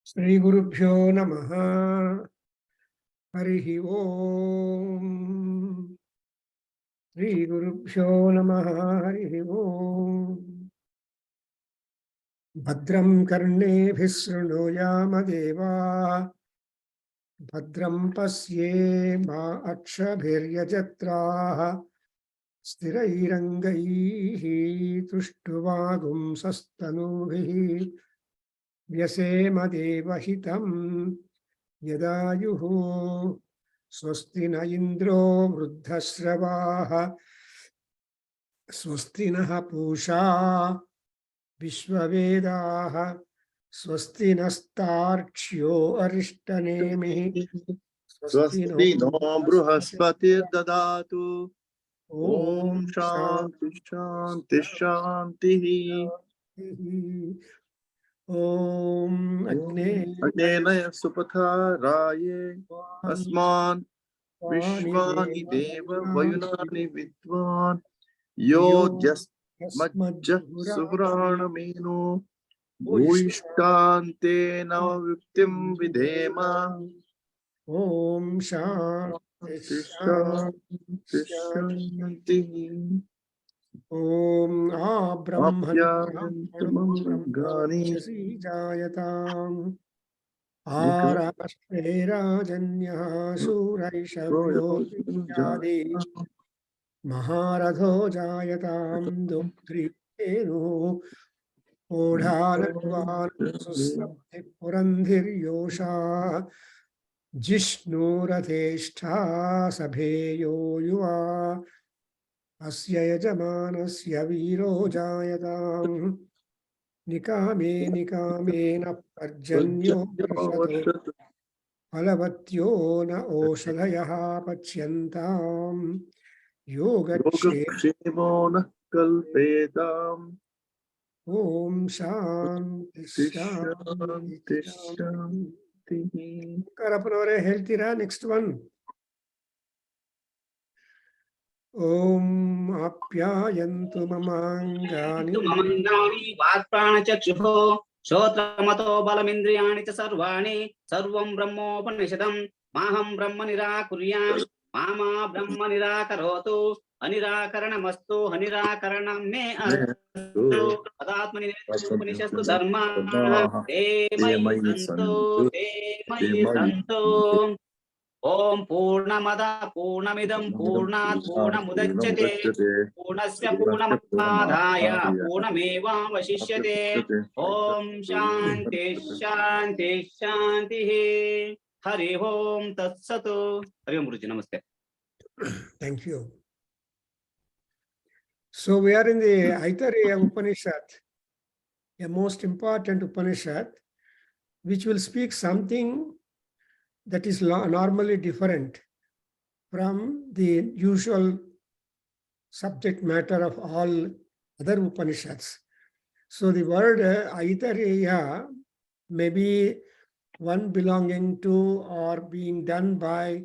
Shri Gurubhyo Namaha. Harihi Om. Shri Gurubhyo Namaha. Harihi Om. Bhadram Karnebhih Shrunuyama Deva. Bhadram Pasyema Akshabhiryajatra. Stirairangaihi Tushtuvagum Sastanubhihi. Vyasema Devahitam Yadayuhu. Swasti na Indro Vruddhasravaha. Swasti naha Pusha Vishwavedaha. Swasti nastarchyo Arishtanemihi. Swasti no Bruhaspati Dadatu. Om Om Shanti Shanti Shanti. Om Agnenaya Supatha Raye Asman Vishwani Deva Vayunani Vidvan Yo Jasmajja Suvrana Menu Bhuishtante Navavyuktim Videma. Om Shanti Shanti. Om Abhyayantmangani Jayatam Arashte Rajanya Suraishavyo Jadi Maharadho Jayatam Duktrinu Odhanatvan Susapti Purandhir Yosha Jishnu Ratheshtha Sabheyo Yuva Asya Yajamanasya Viro Jayatam Nikame Nikame Parjanyo Prashato Alavatyo na Oshadhayaha Pachyantam Yogakshemo na kalpetam. Om Shanti Shanti Shanti. Karapanore Heltira. Next one. Om Apyayantu Mamangani Vatprana Chakshuho Shotramato Balamindriyani cha Sarvani Sarvam Brahmopanishadam Maham Brahma Nirakuryam Mama Brahma Nirakarotu Anirakaranamastu Anirakaranam Me Astu Adatmani Upanishastu Dharma Te Mayi Santo Te Mayi Santo Om Purnamada Purnamidam Purnat Purnamudachyate Purnasya Purnamadaya Purnameva Vashishyate Om Shanti Shanti Shanti Hari Om Tat Satu. Hari Om Guruji, Namaste. Thank you. So we are in the Aitareya Upanishad, a most important Upanishad, which will speak something that is normally different from the usual subject matter of all other Upanishads. So the word Aitareya may be one belonging to or being done by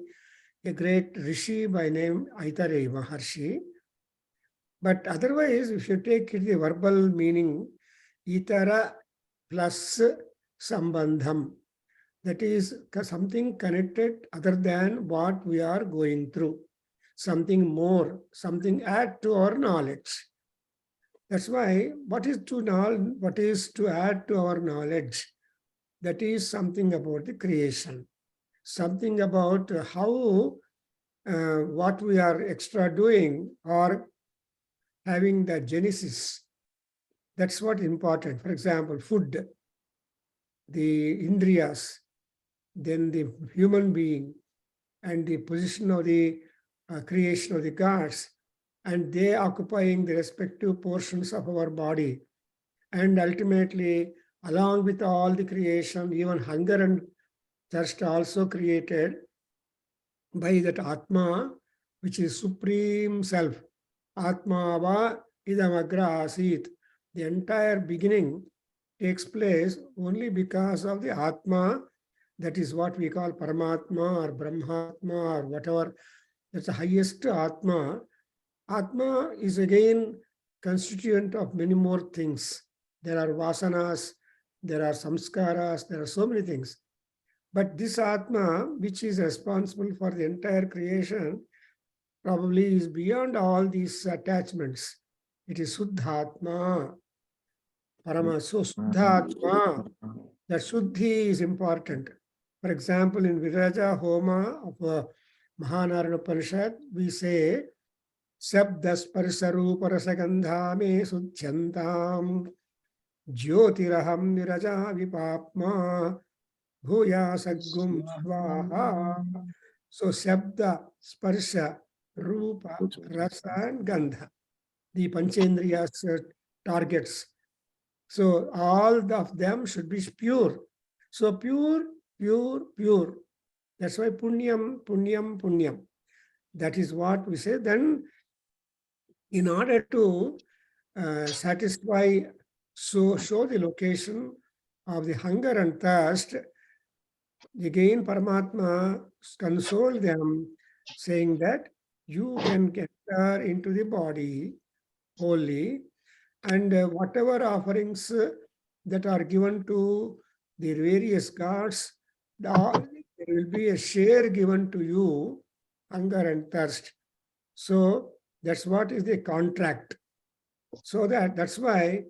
a great rishi by name Aitareya Maharshi. But otherwise, if you take it the verbal meaning, Itara plus Sambandham, that is something connected other than what we are going through, something more, something add to our knowledge. That's why what is to add to our knowledge? That is something about the creation, something about how what we are extra doing or having the genesis. That's what important. For example, food, the indriyas, then the human being, and the position of the creation of the gods, and they occupying the respective portions of our body. And ultimately, along with all the creation, even hunger and thirst also created by that Atma, which is Supreme Self. Atma va idamagra asit. The entire beginning takes place only because of the Atma. That is what we call Paramatma or Brahmatma or whatever. That's the highest Atma. Atma is again constituent of many more things. There are vasanas, there are samskaras, there are so many things. But this Atma, which is responsible for the entire creation, probably is beyond all these attachments. It is Suddhatma, Parama. So Suddhatma, that Shuddhi is important. For example, in Viraja Homa of Mahanarana Upanishad, we say, Sabdasparsaru Parasagandhame Sudhyantam Jyotiraham Viraja Vipapma Bhuya Sagum Swaha. So Shabda, Sparsha, Rupa, Rasa and Gandha, the Panchendriyas targets. So all of them should be pure. So pure, pure, pure. That's why punyam, punyam, punyam. That is what we say. Then in order to satisfy, show the location of the hunger and thirst, again Paramatma consoled them, saying that you can enter into the body wholly, and whatever offerings that are given to the various gods, there will be a share given to you, hunger and thirst. So that's what is the contract. So that's why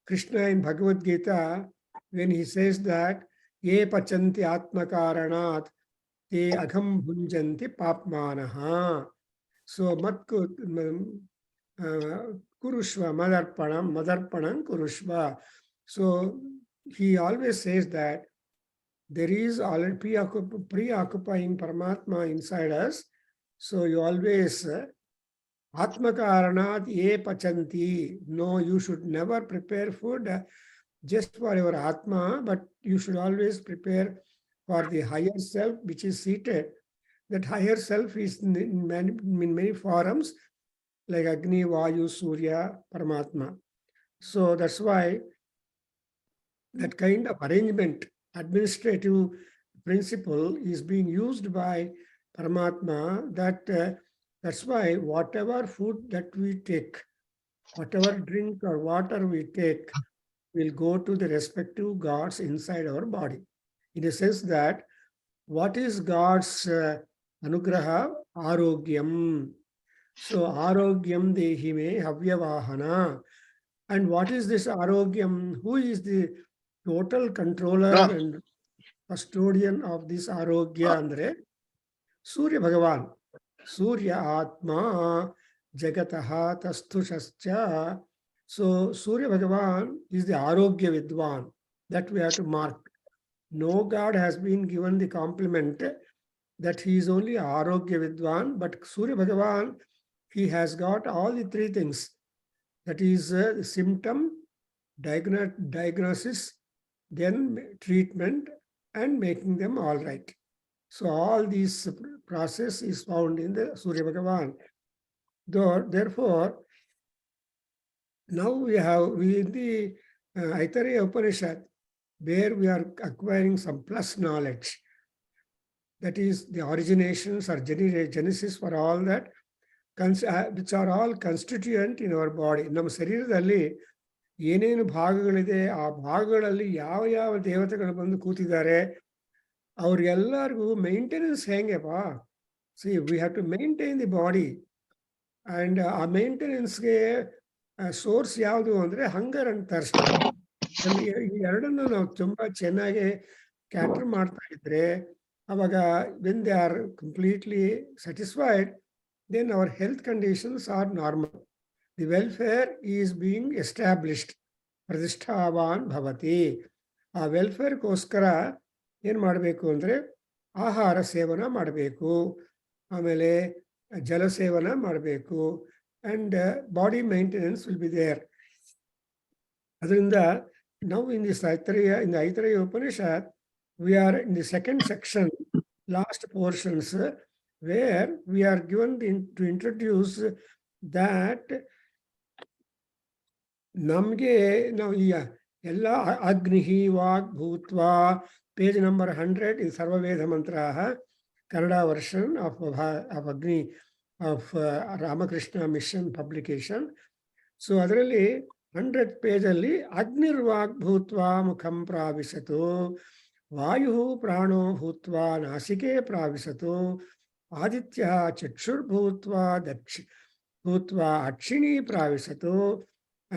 Krishna in Bhagavad Gita, when he says that ye pachanti atmakaranat te agham bhunjanti papmanaha. So kurushva madarpanam kurushva. So he always says that there is already preoccupying Paramatma inside us. So you always Atmakaranat ye pachanti. No, you should never prepare food just for your Atma, but you should always prepare for the higher self which is seated. That higher self is in many forms, like Agni, Vayu, Surya, Paramatma. So that's why that kind of arrangement, administrative principle is being used by Paramatma. That's why whatever food that we take, whatever drink or water we take, will go to the respective gods inside our body. In a sense that what is God's anugraha? Arogyam. So arogyam dehi me havyavahana. And what is this arogyam? Who is the total controller and custodian of this arogya? Andre Surya Bhagavan. Surya Atma Jagataha Tasthusascha. So Surya Bhagavan is the Arogya Vidwan. That we have to mark. No God has been given the compliment that he is only Arogya Vidwan, but Surya Bhagavan, he has got all the three things. That is the symptom, diagnosis, then treatment, and making them all right. So all these process is found in the Surya Bhagavan. Therefore, now we in the Aitareya Upanishad, where we are acquiring some plus knowledge. That is the originations or genesis for all that, which are all constituent in our body. ನಮ್ಮ ಶರೀರದಲ್ಲಿ ಏನೇನು ಭಾಗಗಳಿದೆ, ಆ ಭಾಗಗಳಲ್ಲಿ ಯಾವ ಯಾವ ದೇವತೆಗಳು ಬಂದು ಕೂತಿದ್ದಾರೆ, ಅವ್ರಿಗೆಲ್ಲರಿಗೂ ಮೇಂಟೆನೆನ್ಸ್ ಹೆಂಗೆಪ್ಪ? See we have to maintain the body. And ಆ ಮೇಂಟೆನೆನ್ಸ್ಗೆ ಸೋರ್ಸ್ ಯಾವುದು ಅಂದರೆ ಹಂಗರ್ ಅಂಡ್ ಥರ್ಸ್ಟ್. ಈ ಎರಡನ್ನು ನಾವು ತುಂಬ ಚೆನ್ನಾಗಿ ಕ್ಯಾಟರ್ ಮಾಡ್ತಾ ಇದ್ರೆ, ಅವಾಗ when they are completely satisfied, then our health conditions are normal. The welfare is being established. Pradishthavan bhavati. ಆ ವೆಲ್ಫೇರ್ಗೋಸ್ಕರ ಏನು ಮಾಡಬೇಕು ಅಂದರೆ ಆಹಾರ ಸೇವನ ಮಾಡಬೇಕು, ಆಮೇಲೆ ಜಲ ಸೇವನ ಮಾಡಬೇಕು, and body maintenance will be there. ಅದರಿಂದ ನಾವು in the Aitareya Upanishad, we are in the second section, last portions, where we are given to introduce that ನಮಗೆ ನಾವು ಈ ಎಲ್ಲ ಅಗ್ನಿಹಿ ವಾಗ್ ಭೂತ್ವಾ, page number 100 in ಸರ್ವವೇದ ಮಂತ್ರಾಃ, Kannada version of Agni of Ramakrishna Mission publication. So ಅದರಲ್ಲಿ 100th page ಅಲ್ಲಿ ಅಗ್ನಿರ್ವಾಗ್ ಭೂತ್ವಾ ಮುಖಂ ಪ್ರಾವಿಶತು ವಾಯು ಪ್ರಾಣೋ ಭೂತ್ವಾ ನಾಸಿಕೆ ಪ್ರಾವಿಶತು ಆದಿತ್ಯ ಚಕ್ಷುರ್ಭೂತ್ವಾ ಭೂತ್ವಾ ಅಕ್ಷಿಣಿ ಪ್ರಾವಿಶತು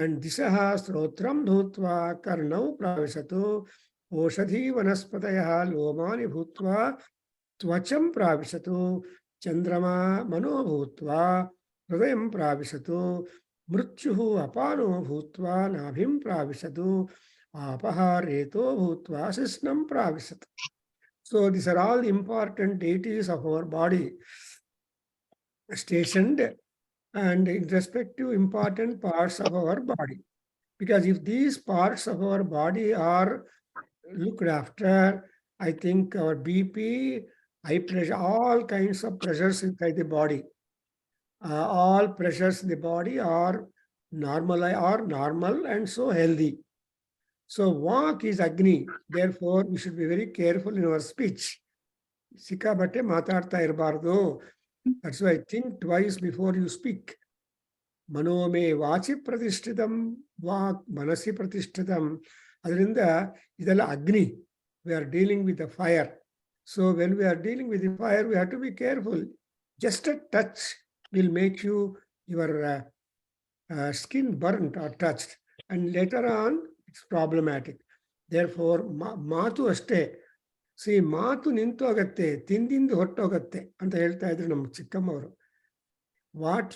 ಅಂಡ್ ದಿಶಃ ಶ್ರೋತ್ರಂ ಭೂತ್ವಾ ಕರ್ಣೌ ಪ್ರಾವಿಶತು ಓಷಧಿ ವನಸ್ಪತಯ ಲೋಮಾನಿ ಭೂತ್ವಾ ತ್ವಚಂ ಪ್ರಾವಿಶತು ಚಂದ್ರಮಾ ಮನೋ ಭೂತ್ವಾ ಹೃದಯಂ ಪ್ರಾವಿಶತು ಮೃತ್ಯುಃ ಅಪಾನೋ ಭೂತ್ವಾ ನಾಭಿಂ ಪ್ರಾವಿಶತು ಆಪಃ ರೇತೋ ಭೂತ್ವಾ ಶಿಶ್ನಂ ಪ್ರಾವಿಶತು. So these are all important deities of our body stationed and in respect to important parts of our body. Because if these parts of our body are looked after, I think our BP, high pressure, all kinds of pressures inside the body, all pressures in the body are normal and so healthy. So Vak is Agni. Therefore, we should be very careful in our speech. Sikabate matarta irbardo. That's why think twice before you speak. Manome vachi pratishtitam, Vak manasi pratishtitam. Adrinda idella Agni. We are dealing with the fire. So when we are dealing with the fire, we have to be careful. Just a touch will make your skin burnt or touched. And later on, it's problematic. Therefore, ಮಾತು ಅಷ್ಟೇ. ಮಾತು ನಿಂತು ಹೋಗತ್ತೆ, ತಿಂದಿಂದು ಹೊಟ್ಟೋಗತ್ತೆ ಅಂತ ಹೇಳ್ತಾ ಇದ್ರು ನಮ್ಮ ಚಿಕ್ಕಮ್ಮವರು. What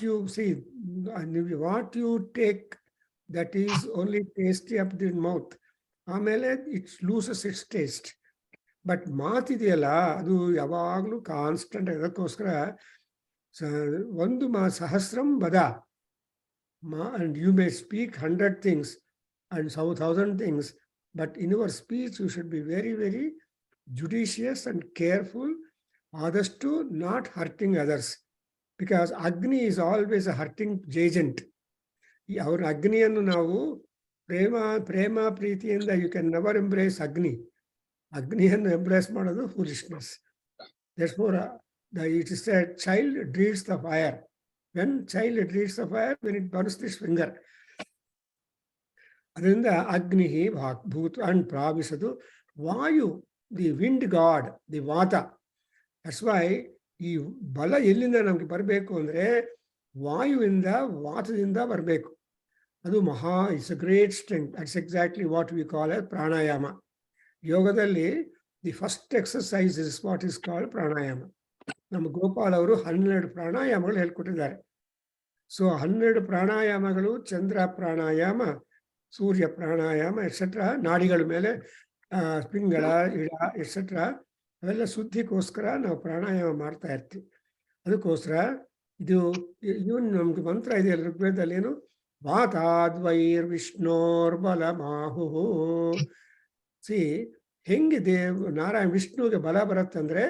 you take that is only tasty up the mouth. ಆಮೇಲೆ it's loses its taste. But ಮಾತಿದೆಯಲ್ಲ ಅದು ಯಾವಾಗಲೂ ಕಾನ್ಸ್ಟೆಂಟ್. ಅದಕ್ಕೋಸ್ಕರ ಒಂದು ಸಹಸ್ರಂ ವದ. And you may speak 100 things and 1,000 things, but in your speech you should be very, very judicious and careful, others to not hurting others, because Agni is always a hurting agent. Our Agniyannu navu prema preetiyinda you can never embrace Agni. Agniyannu embrace ಮಾಡೋದು foolishness. Therefore, it is said, child dreads the fire. When child dreads the fire, when it burns this finger. Adrinda Agnihi Bhut and Pravisadu. Vayu, the wind god, the Vata. That's why ಈ ಬಲ ಎಲ್ಲಿಂದ ನಮ್ಗೆ ಬರಬೇಕು ಅಂದ್ರೆ ವಾಯುವಿಂದ ವಾತದಿಂದ ಬರಬೇಕು. ಅದು it's a great strength. That's exactly what we call a pranayama. ಯೋಗದಲ್ಲಿ the first exercise is what is called pranayama. ನಮ್ಮ ಗೋಪಾಲ್ ಅವರು 12 ಪ್ರಾಣಾಯಾಮಗಳು ಹೇಳ್ಕೊಟ್ಟಿದ್ದಾರೆ. ಸೊ 12 ಪ್ರಾಣಾಯಾಮಗಳು ಚಂದ್ರ ಪ್ರಾಣಾಯಾಮ, ಸೂರ್ಯ ಪ್ರಾಣಾಯಾಮ ಎಕ್ಸೆಟ್ರಾ, ನಾಡಿಗಳ ಮೇಲೆ ಪಿಂಗಳ ಇಡ ಎಕ್ಸೆಟ್ರಾ, ಅವೆಲ್ಲ ಶುದ್ಧಿಗೋಸ್ಕರ ನಾವು ಪ್ರಾಣಾಯಾಮ ಮಾಡ್ತಾ ಇರ್ತೀವಿ. ಅದಕ್ಕೋಸ್ಕರ ಇವನ್ ನಮ್ಗೆ ಮಂತ್ರ ಇದೆಯಲ್ಲ ಋಗ್ವೇದದಲ್ಲಿ, ಏನು ವಾತಾದ್ವೈರ್ ವಿಷ್ಣೋರ್ಬಲ ಮಾಹು. ಹೆಂಗೆ ನಾರಾಯಣ ವಿಷ್ಣುವಿಗೆ ಬಲ ಬರುತ್ತಂದ್ರೆ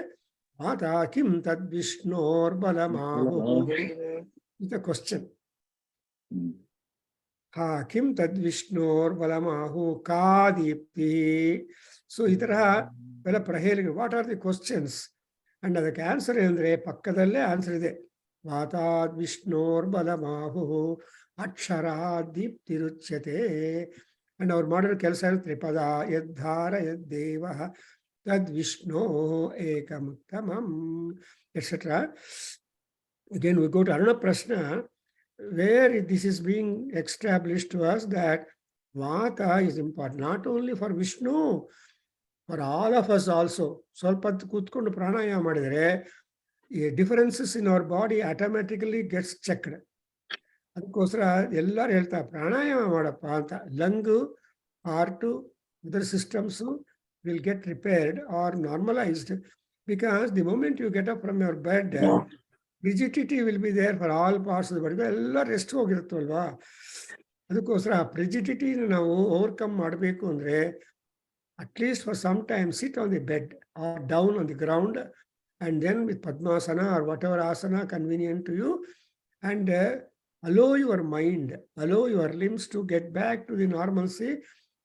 ವಾತಾ ಕಿಂ ತದ್ ವಿಷ್ಣೋರ್ಬಲ ಮಾಹು. Is the question. ಕಿಂ ತದ್ ವಿಷ್ಣೋರ್ಬಲ ಮಾಹು ಕಾ ದೀಪ್ತಿ. ಸೊ ಈ ತರಹ ಎಲ್ಲ ಪ್ರಹೇಳಿಕೆ. What are the questions? And ಅದಕ್ಕೆ ಆನ್ಸರ್ ಏನಂದ್ರೆ ಪಕ್ಕದಲ್ಲೇ ಆನ್ಸರ್ ಇದೆ. ವಾತಾದ್ ವಿಷ್ಣೋರ್ಬಲ ಮಾಹು ಅಕ್ಷರಾತ್ ದೀಪ್ತಿರುಚ್ಯತೆ. ಅಂಡ್ ಅವ್ರು ಮಾಡಿರೋ ಕೆಲಸ ತ್ರಿಪದ ಯದ್ಧಾರ ಯದ್ದೇವ ತದ್ ವಿಷ್ಣೋ ಏಕಮುತ್ತಮಂ etcetera. Again, we go to Aruna Prashna, where this is being established to us that Vata is important, not only for Vishnu, for all of us also. ಸ್ವಲ್ಪ ಕೂತ್ಕೊಂಡು ಪ್ರಾಣಾಯಾಮ ಮಾಡಿದರೆ differences in our body automatically gets checked. ಅದಕ್ಕೋಸ್ಕರ ಎಲ್ಲರೂ ಹೇಳ್ತಾರೆ ಪ್ರಾಣಾಯಾಮ ಮಾಡಪ್ಪ ಅಂತ. Lung, heart, other systems will get repaired or normalised, because the moment you get up from your bed, rigidity will be there for all parts of the body. ಎಲ್ಲ rest ಹೋಗಿರುತ್ತಲ್ವಾ. ಅದಕ್ಕೋಸ್ಕರ ಪ್ರಿಜಿಡಿಟಿ ನಾವು ಓವರ್ಕಮ್ ಮಾಡಬೇಕು ಅಂದರೆ at least for some time sit on the bed or down on the ground, and then with Padmasana or whatever asana convenient to you, and allow your mind, allow your limbs to get back to the normalcy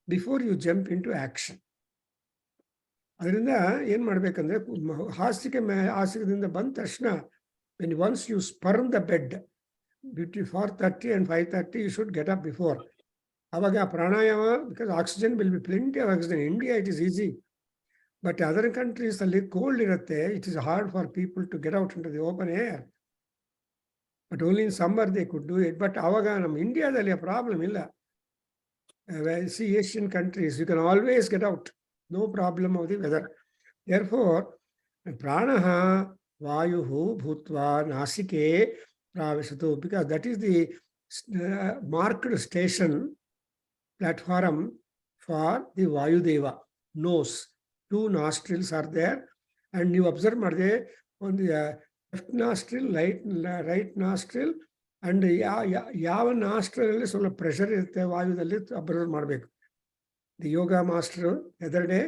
before you jump into action. ಅದರಿಂದ ಏನು ಮಾಡಬೇಕಂದ್ರೆ ಆಸನದಿಂದ ಬಂದ ತಕ್ಷಣ when once you spurn the bed between 4:30 and 5:30, you should get up before. ಅವಾಗ pranayama, because oxygen will be plenty of oxygen. India it is easy, but other countries ಅಲ್ಲಿ cold ಇರುತ್ತೆ. It is hard for people to get out in to the open air. But only in summer they could do it. But ಅವಾಗ ನಮ್ಮ ಇಂಡಿಯಾದಲ್ಲಿ ಆ problem ಇಲ್ಲ. See Asian countries, you can always get out, no problem of the weather. Therefore, pranaha vayuhu bhutva nasike pravishatu, because that is the marked station platform for the Vayudeva. Nose, 2 nostrils are there, and you observe madde on the left nostril, right nostril, and ಯಾವ ನಾಸ್ಟ್ರಲ್ಲಿ ಸ್ವಲ್ಪ pressure ಇರುತ್ತೆ ವಾಯುದಲ್ಲಿ observe ಮಾಡಬೇಕು. The yoga master other day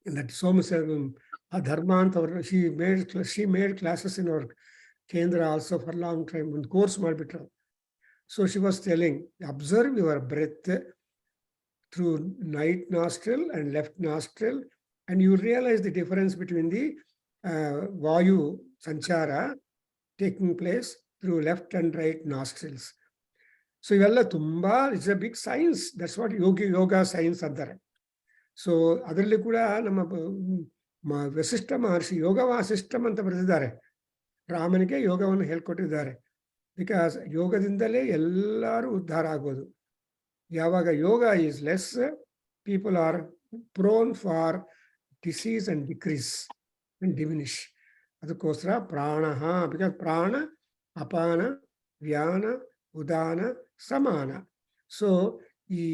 that ಆ ಧರ್ಮ ಅಂತ ಅವರು she made classes in our ಕೇಂದ್ರ ಆಲ್ಸೋ ಫಾರ್ ಲಾಂಗ್ ಟೈಮ್. ಒಂದು ಕೋರ್ಸ್ ಮಾಡಿಬಿಟ್ರು. So she was telling, observe your breath through right nostril and left nostril, and you realise the difference between the ವಾಯು ಸಂಚಾರ taking place through left and right nostrils. So ಇವೆಲ್ಲ ತುಂಬಾ it's a big science. That's what yoga science ಅಂತಾರೆ. So ಅದರಲ್ಲಿ ಕೂಡ ನಮ್ಮ ವಸಿಷ್ಠ ಮಹರ್ಷಿ ಯೋಗ ವಾಸಿಷ್ಠಂ ಅಂತ ಬರೆದಿದ್ದಾರೆ. ರಾಮನಿಗೆ ಯೋಗವನ್ನು ಹೇಳ್ಕೊಟ್ಟಿದ್ದಾರೆ. ಬಿಕಾಸ್ ಯೋಗದಿಂದಲೇ ಎಲ್ಲರೂ ಉದ್ಧಾರ ಆಗೋದು. ಯಾವಾಗ yoga is less, people are prone for disease and decrease and diminish. ಅದಕ್ಕೋಸ್ಕರ ಪ್ರಾಣ, ಬಿಕಾಸ್ ಪ್ರಾಣ ಅಪಾನ ವ್ಯಾನ ಉದಾನ ಸಮಾನ. ಸೊ ಈ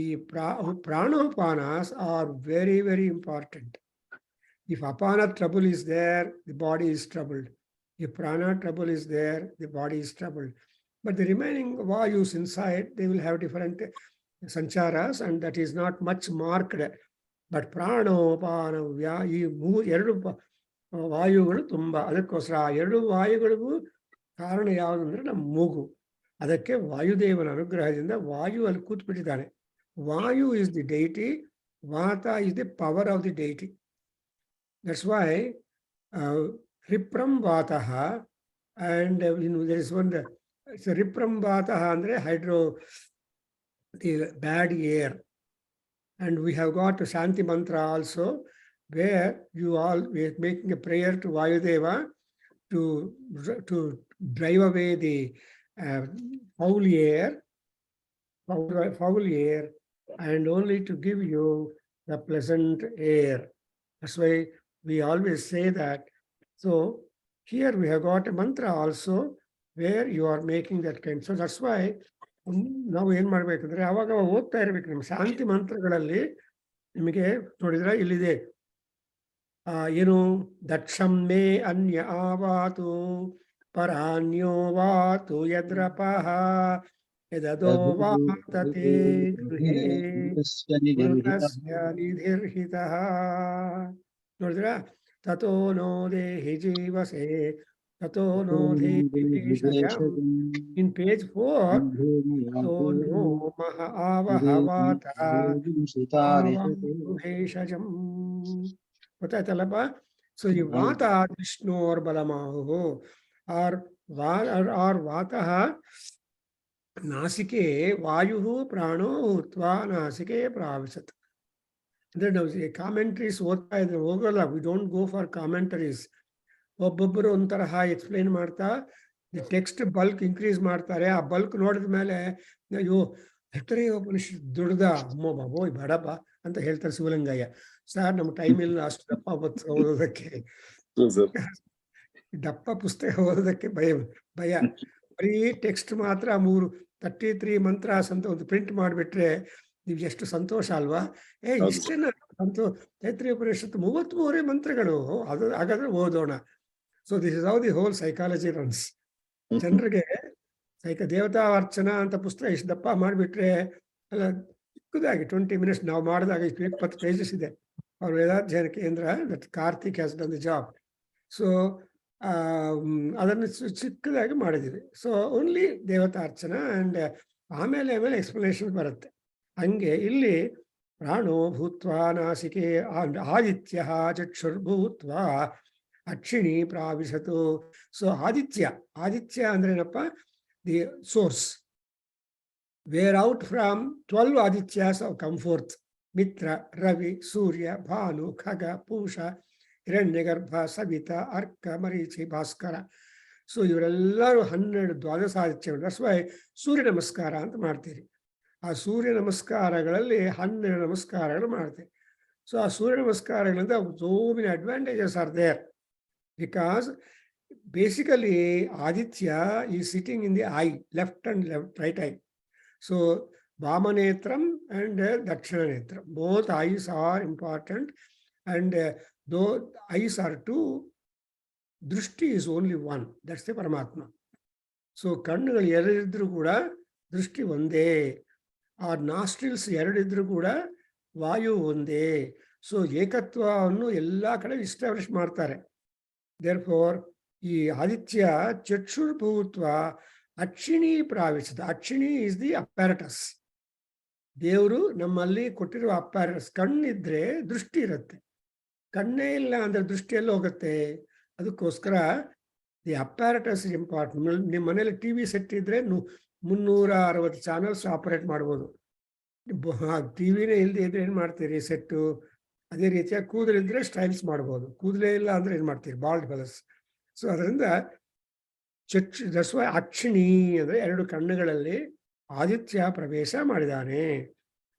ಪ್ರಾಣೋಪಾನಾಸ್ are very very important. If ಅಪಾನ trouble is there, the body is troubled. If prana trouble is there, the body is troubled. But the remaining vayus inside, they will have different sancharas, and that is not much marked. But ಪ್ರಾಣೋಪಾನ ಈ 2 ವಾಯುಗಳು ತುಂಬಾ. ಅದಕ್ಕೋಸ್ಕರ ಆ 2 ವಾಯುಗಳಿಗೂ ಕಾರಣ ಯಾವುದಂದ್ರೆ ನಮ್ಮ ಮೂಗು. ಅದಕ್ಕೆ ವಾಯುದೇವನ ಅನುಗ್ರಹದಿಂದ ವಾಯು ಅಲ್ಲಿ ಕೂತ್ಬಿಟ್ಟಿದ್ದಾನೆ. ವಾಯು ಇಸ್ ದಿ ಡೈಟಿ, ವಾತ is the power of the deity. That's why ರಿಪ್ರಂ ವಾತಃ ಅಂಡ್ ದೇರ್ ಇಸ್ ಒನ್ ರಿಪ್ರಂ ವಾತಃ ಅಂದ್ರೆ hydro, the bad air. And we have got ಶಾಂತಿ ಮಂತ್ರ also, where you all making a prayer to ವಾಯುದೇವ to drive away the foul air and only to give you the pleasant air. That's why we always say that. So here we have got a mantra also where you are making that kind. So that's why ನಾವು ಏನ್ ಮಾಡ್ಬೇಕಂದ್ರೆ ಅವಾಗ ಓದ್ತಾ ಇರ್ಬೇಕು. ನಮ್ಮ ಶಾಂತಿ ಮಂತ್ರಗಳಲ್ಲಿ ನಿಮಗೆ ನೋಡಿದ್ರೆ ಇಲ್ಲಿದೆ ಏನು, ದಕ್ಷಂ ಮೇ ಅನ್ಯ ಆವಾತು ಪರಾನ್ಯೋ ವಾತು ಯದ್ರಪಃ ಯದದೋ ವಾತತೆ ಗೃಹೇ ಪೂರ್ಣಸ್ಯ ನಿಧಿರ್ಹಿತಃ. ನೋಡಿದ್ರ, ತಥೋ ನೋ ದೇಹಿ ಜೀವಸೆ ತಥೋ ನೋ ದೇಹಿ ಭೇಷಜಂ. ಇನ್ ಪೇಜ್ 4, ತಥೋ ನೋ ಮಹ ಆವಹ ವಾತಃ ಆವಂ ಭೇಷಜಂ. ಗೊತ್ತಾಯ್ತಲ್ಲಪ್ಪ? ಸೊ ಈ ವಾತ ವಿಷ್ಣೋರ್ ಬಲಮಾಹು ಆರ್ ವಾತಃ ನಾಸಿಕೆ ವಾಯು ಪ್ರಾಣೋ ಹೂತ್ವಾ ನಾಸಿಕೆ ಪ್ರಾವಿಶತ್. ಅಂದ್ರೆ ನಾವು ಕಾಮೆಂಟ್ರೀಸ್ ಓದ್ತಾ ಇದ್ರೆ ಹೋಗಲ್ಲ, ವಿ ಡೋಂಟ್ ಗೋ ಫಾರ್ ಕಾಮೆಂಟರೀಸ್. ಒಬ್ಬೊಬ್ಬರು ಒಂಥರಹ ಎಕ್ಸ್ಪ್ಲೈನ್ ಮಾಡ್ತಾ ಟೆಕ್ಸ್ಟ್ ಬಲ್ಕ್ ಇನ್ಕ್ರೀಸ್ ಮಾಡ್ತಾರೆ. ಆ ಬಲ್ಕ್ ನೋಡಿದ ಮೇಲೆ ಅಯ್ಯೋ ಐತರೇಯ ಉಪನಿಷತ್ ದೊಡ್ಡದ, ಅಮ್ಮೋ ಬಾಬೋಯ್ ಬೇಡಪ್ಪ ಅಂತ ಹೇಳ್ತಾರೆ ಶಿವಲಿಂಗಯ್ಯ. ಸರ್ ನಮ್ಮ ಟೈಮ್ ಇಲ್ಲ ಅಷ್ಟು ದಪ್ಪ ಓದೋದಕ್ಕೆ, ದಪ್ಪ ಪುಸ್ತಕ ಓದೋದಕ್ಕೆ ಭಯ. ಬರೀ ಟೆಕ್ಸ್ಟ್ ಮಾತ್ರ 33 ಮಂತ್ರಾಸ್ ಅಂತ ಒಂದು ಪ್ರಿಂಟ್ ಮಾಡಿಬಿಟ್ರೆ ನೀವು ಎಷ್ಟು ಸಂತೋಷ ಅಲ್ವಾ? ಇಷ್ಟೇನ ಐತರೇಯ ಉಪನಿಷತ್ತು 33 ಮಂತ್ರಗಳು, ಅದು ಹಾಗಾದ್ರೆ ಓದೋಣ. So this is how the whole psychology runs. ಜನರಿಗೆ ದೇವತಾ ಅರ್ಚನಾ ಅಂತ ಪುಸ್ತಕ ಇಷ್ಟು ದಪ್ಪ ಮಾಡಿಬಿಟ್ರೆ ಅಲ್ಲ, ಚಿಕ್ಕದಾಗಿ 20 minutes ನಾವು ಮಾಡಿದಾಗ 20 pages ಇದೆ. ಅವ್ರ ವೇದಾಧ್ಯಯನ ಕೇಂದ್ರ, that Karthik has done the job. So ಅದನ್ನು ಚಿಕ್ಕದಾಗಿ ಮಾಡಿದ್ದೀವಿ. ಸೊ ಓನ್ಲಿ ದೇವತಾ ಅರ್ಚನಾ ಅಂಡ್ ಆಮೇಲೆ ಎಕ್ಸ್ಪ್ಲನೇಷನ್ ಬರುತ್ತೆ. ಹಂಗೆ ಇಲ್ಲಿ ಪ್ರಾಣೋ ಭೂತ್ವಾ ನಾಸಿಕೆ ಆದಿತ್ಯ ಚಕ್ಷುರ್ಭೂತ್ವ ಅಕ್ಷಿಣಿ ಪ್ರಾವಿಶತು. ಸೊ ಆದಿತ್ಯ ಅಂದ್ರೇನಪ್ಪ? The source, where out from 12 Adityas have come forth. Mitra, Ravi, Surya, Bhanu, Khaga, Pusha, Hiranyagarbha, Savita, Arka, Marichi, Bhaskara. So ಇವರೆಲ್ಲರೂ 12 ದ್ವಾದಶ ಆದಿತ್ಯಗಳು. ದಟ್ಸ್ ವೈ ಸೂರ್ಯ ನಮಸ್ಕಾರ ಅಂತ ಮಾಡ್ತೀರಿ. ಆ ಸೂರ್ಯ ನಮಸ್ಕಾರಗಳಲ್ಲಿ 12 ನಮಸ್ಕಾರಗಳು ಮಾಡ್ತೀವಿ. ಸೊ ಆ ಸೂರ್ಯ ನಮಸ್ಕಾರಗಳಿಂದ so many advantages are there, because basically ಆದಿತ್ಯ ಈ sitting in the eye, left and right eye. So Vamanetram and Dakshinanetram, both eyes are important, and though eyes are two, Drishti is only one. That's the Paramatma. So ಕಣ್ಣುಗಳು ಎರಡಿದ್ರು ಕೂಡ ದೃಷ್ಟಿ ಒಂದೇ. ಆ nostrils ಎರಡಿದ್ರು ಕೂಡ ವಾಯು ಒಂದೇ. So ಏಕತ್ವವನ್ನು ಎಲ್ಲ ಕಡೆ ಇಸ್ಟಾಬ್ಲಿಷ್ ಮಾಡ್ತಾರೆ. ದೇರ್ಫೋರ್ ಈ ಆದಿತ್ಯ ಚಕ್ಷುರ್ಭೂತ್ವ ಅಕ್ಷಿಣಿ ಪ್ರಾವಿಶದ. ಅಕ್ಷಿಣಿ ಇಸ್ ದಿ ಅಪ್ಯಾರಟಸ್. ದೇವರು ನಮ್ಮಲ್ಲಿ ಕೊಟ್ಟಿರುವ ಅಪ್ಯಾರಟಸ್. ಕಣ್ಣಿದ್ರೆ ದೃಷ್ಟಿ ಇರುತ್ತೆ, ಕಣ್ಣೇ ಇಲ್ಲ ಅಂದ್ರೆ ದೃಷ್ಟಿಯಲ್ಲಿ ಹೋಗುತ್ತೆ. ಅದಕ್ಕೋಸ್ಕರ ದಿ ಅಪ್ಯಾರಟಸ್ ಇಸ್ ಇಂಪಾರ್ಟೆಂಟ್. ನಿಮ್ಮ ಮನೇಲಿ ಟಿವಿ ಸೆಟ್ ಇದ್ರೆ 360 ಚಾನಲ್ಸ್ ಆಪರೇಟ್ ಮಾಡ್ಬೋದು. ಟಿವಿನೇ ಇಲ್ಲದೆ ಇದ್ರೆ ಏನ್ ಮಾಡ್ತೀರಿ, ಸೆಟ್ಟು. ಅದೇ ರೀತಿಯಾಗಿ ಕೂದಲಿದ್ರೆ ಸ್ಟೈಲ್ಸ್ ಮಾಡ್ಬೋದು, ಕೂದಲೇ ಇಲ್ಲ ಅಂದ್ರೆ ಏನ್ ಮಾಡ್ತೀರಿ, ಬಾಲ್ಡ್ ಫೆಲಸ್. ಸೊ ಅದರಿಂದ ದಸ್ವ ಅಕ್ಷಿಣಿ ಅಂದ್ರೆ 2 ಕಣ್ಣುಗಳಲ್ಲಿ ಆದಿತ್ಯ ಪ್ರವೇಶ ಮಾಡಿದಾನೆ.